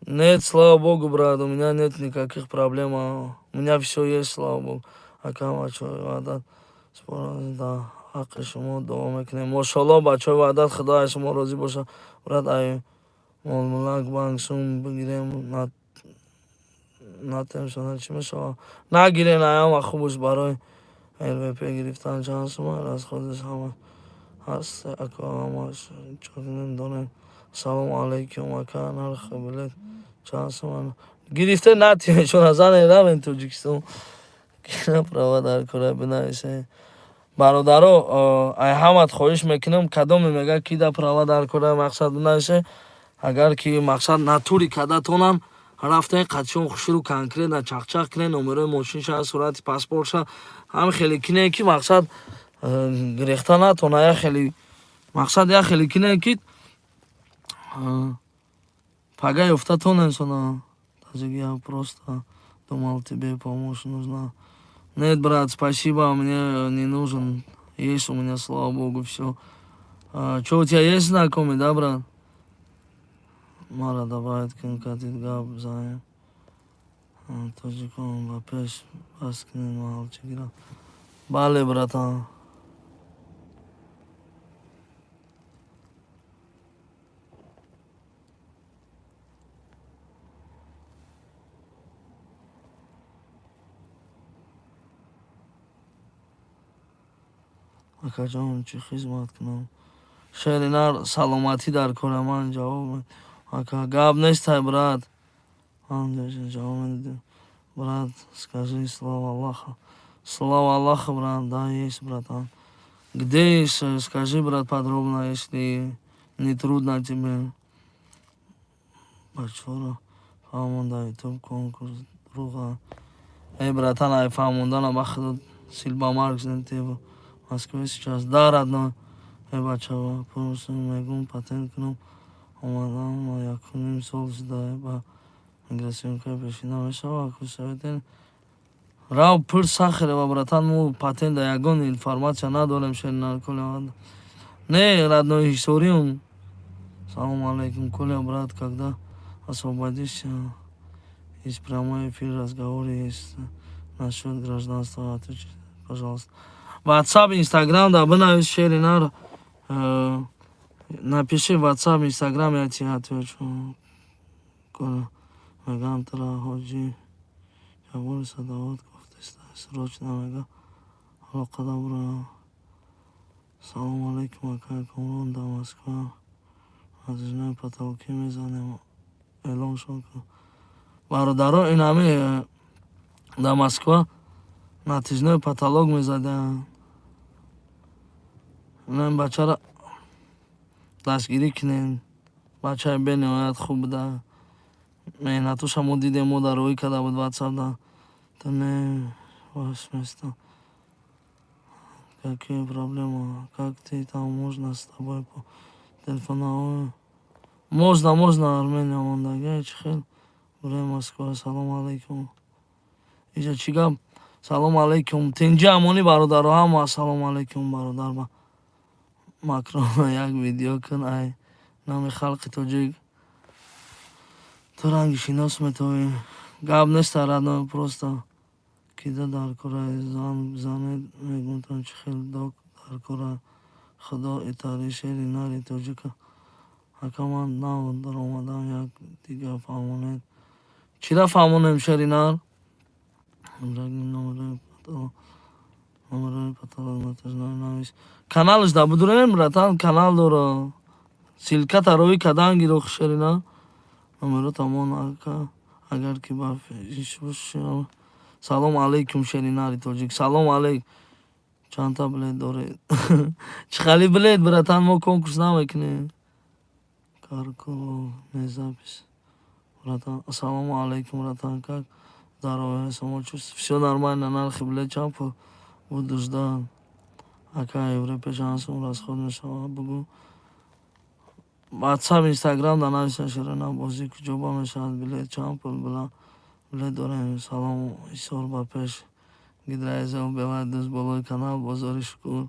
Нет, слава богу, брат, у меня нет никаких проблем. У меня все есть, слава богу. Ака бачои ваъдат да, ҳаққи шумо дуо мекунем. Мошаллоҳ бачои ваъдат, худои шумо розӣ боша. Брат, ай молмулак банк сум бигирем, натем шуда чӣ мешавад? Нагирен, аяма хубуш барои ЛВП гирифтан чанд сум расходиш ҳама ҳаст. Ака ҳамаш чорнем донем. Салому алейкум, ака. Нархи билет чанд сум? Гирифте натием, чун зане равен Тоҷикистон. Кина права дар кора бинависе. Бародаро, ай ҳамат хоҳиш мекунам, кадоме мега ки да права дар кора мақсад бинависе. Агар ки мақсад натури кадатонам, рафтен қатшон хушру конкретно чақчақ кунен, номерои мошинша, сурати паспортша, ҳам хеле кине ки мақсад гирехта натона. Я хеле мақсад я хеле кине ки пага ёфтатонен сона. Таҷик, я просто думал, тебе помощь нужна. Нет, брат, спасибо, мне не нужен. Есть у меня, слава богу, все. Что, у тебя есть знакомый, да, брат? Мара добавит катит габ заем. Тоҷикон ба пеш баскинен маҳалчигира. Бале, братан. Акаҷон чӣ хизмат кунам? Шеринар саломатӣ дар кора. Ман ҷавоб ака гап нестай, брат. Ман ҷавоб медидем. Брат, скажи слава Аллаха. Слава Аллаха, брат, да, есть, братан. Где есть? Скажи, брат, подробно, если не трудно тебе. Бачора фаҳмонда ютуб конкурс друга. Эй, братан, ай фаҳмондана ба худо Силбамарк зентева. Москве сейчас. Да, родной. Эй, бачава, просто мегум патент кунам. Омадам, якуним сол сюда, ба миграсионка пешина мешава, кусаветен. Рав пур сахрева, братан, мы патент да ягон информация надорем, Шеринар Коля. Не, родной, историум. Салам алейкум, Коля, брат, когда освободишься, есть прямой эфир, разговоры есть насчет гражданства. пожалуйста. WhatsApp, Instagram, да, бына Шеринар. Напиши WhatsApp, Instagram, я тебе отвечу. Мегам тара ходжи. Жабур садават гуфтаста. Срочно мега. Алоқада бура. Салом алейкум, акай кумрон да Москва. Натижной потолки мезанем. Элон шока. Бародаро ин ҳаме да Москва натижной потолок мезаданд. Ин бачара дастгирӣ кинем. Бачаи бениҳоят хуб буда. Меҳнатуша мо дидем, мо дароӣ карда буд WhatsApp да. То не ваш место. Какие проблемы? Как ты там можно с тобой по телефону? Можно, Армения, Мондагай, Чехел. Бурай Москва, салом алейкум. Иҷа чӣ гап? Салом алейкум. Тинҷи ҳамони бародаро ҳама салом алейкум бародар ба Макрон як видео кун ай нами халқи тоҷик. То рангишинос метавоӣ. Гап нест радно просто кида дар кораи занед мегунтон Чехел док дар кора худо итари шери нари тоҷика. Ака ман нав даромадам як дига фаҳмонед. Чира фаҳмонем Шеринар? Номерои патолог натажной навис. Каналш да будурем братан, канал доро. Силка тарои кадан гирох Шеринар. Номеро тамон ака агар ки ба фишуш. Салом алейкум Шеринари тоҷик. Салом алейк. Чанта билет доред? Чӣ хали билет братан, мо конкурс намекунем. Каркулов не запись. Братан, ассалому алейкум, братан, как здоровье, самочувствие? Все нормально, нархи билет чанд пул буду ждать. Ака Европе шансум расход мешава, бугу. WhatsApp, Instagram да нависа Шерина бозӣ куҷоба мешавад, билет чанд пул билет дорем. Салом исор ба пеш. Гидраизов бевай дӯст болои канал бозори шукур.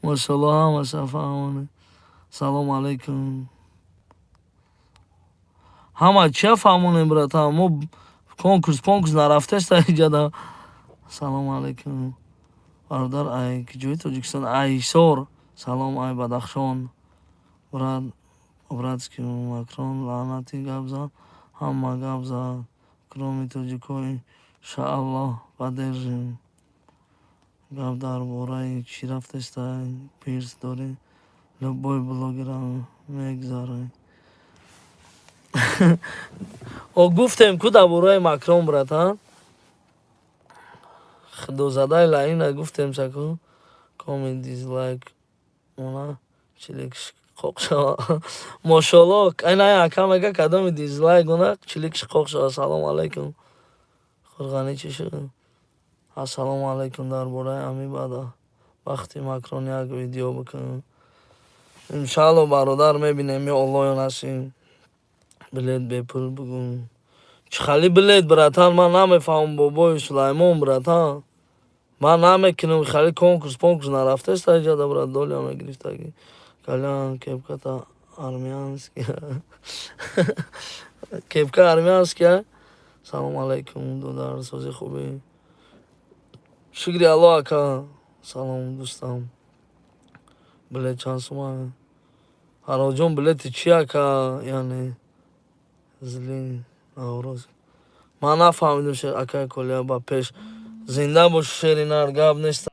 Мошалло ҳама шафаҳамоне. Салом алейкум. Ҳама чия фаҳмонем братан? Мо конкурс нарафтеста иҷада. Салом алейкум. Бародар ай ки ҷои Тоҷикистон Айсор. Салом ай Бадахшон. Брат братский Макрон лаънати гап зад. Ҳама гап зад. Кроми тоҷико иншааллоҳ поддержим. Гап дар бораи чӣ рафтеста пирс дорем. Любой блогерам мегзарем. Гуфтем ку дар бораи Макрон братан. Худозадаи лаина гуфтем чаку. Комент дизлайк. Она чилик шиқоқ шава. Мошалло. Айна ака мега кадоми дизлайк она чилик шиқоқ шава. Салом алейкум. Хурғани чӣ шуд? Ассалому алейкум. Дар бораи ами бада вақти Макрон як видео бикунем. Иншаалло бародар мебинем ё Алло ё насим. Билет бепул бугум. Чӣ хали билет братан, ман намефаҳмам бобои Сулаймон братан. Ман намекунам хали конкурс нарафтеста иҷада брат доля мегирифтаги. Калян кепката армянския. Кепка армянския. Салом алейкум додар сози хубӣ. Шукри Алло ака. Салом дӯстам. Билет чанд сумае? Ҳароҷон билети чӣ ака? Яъне зилин навроз. Ман нафаҳмидам акаи Колия ба пеш. Зинда бош Шеринар, гап нест.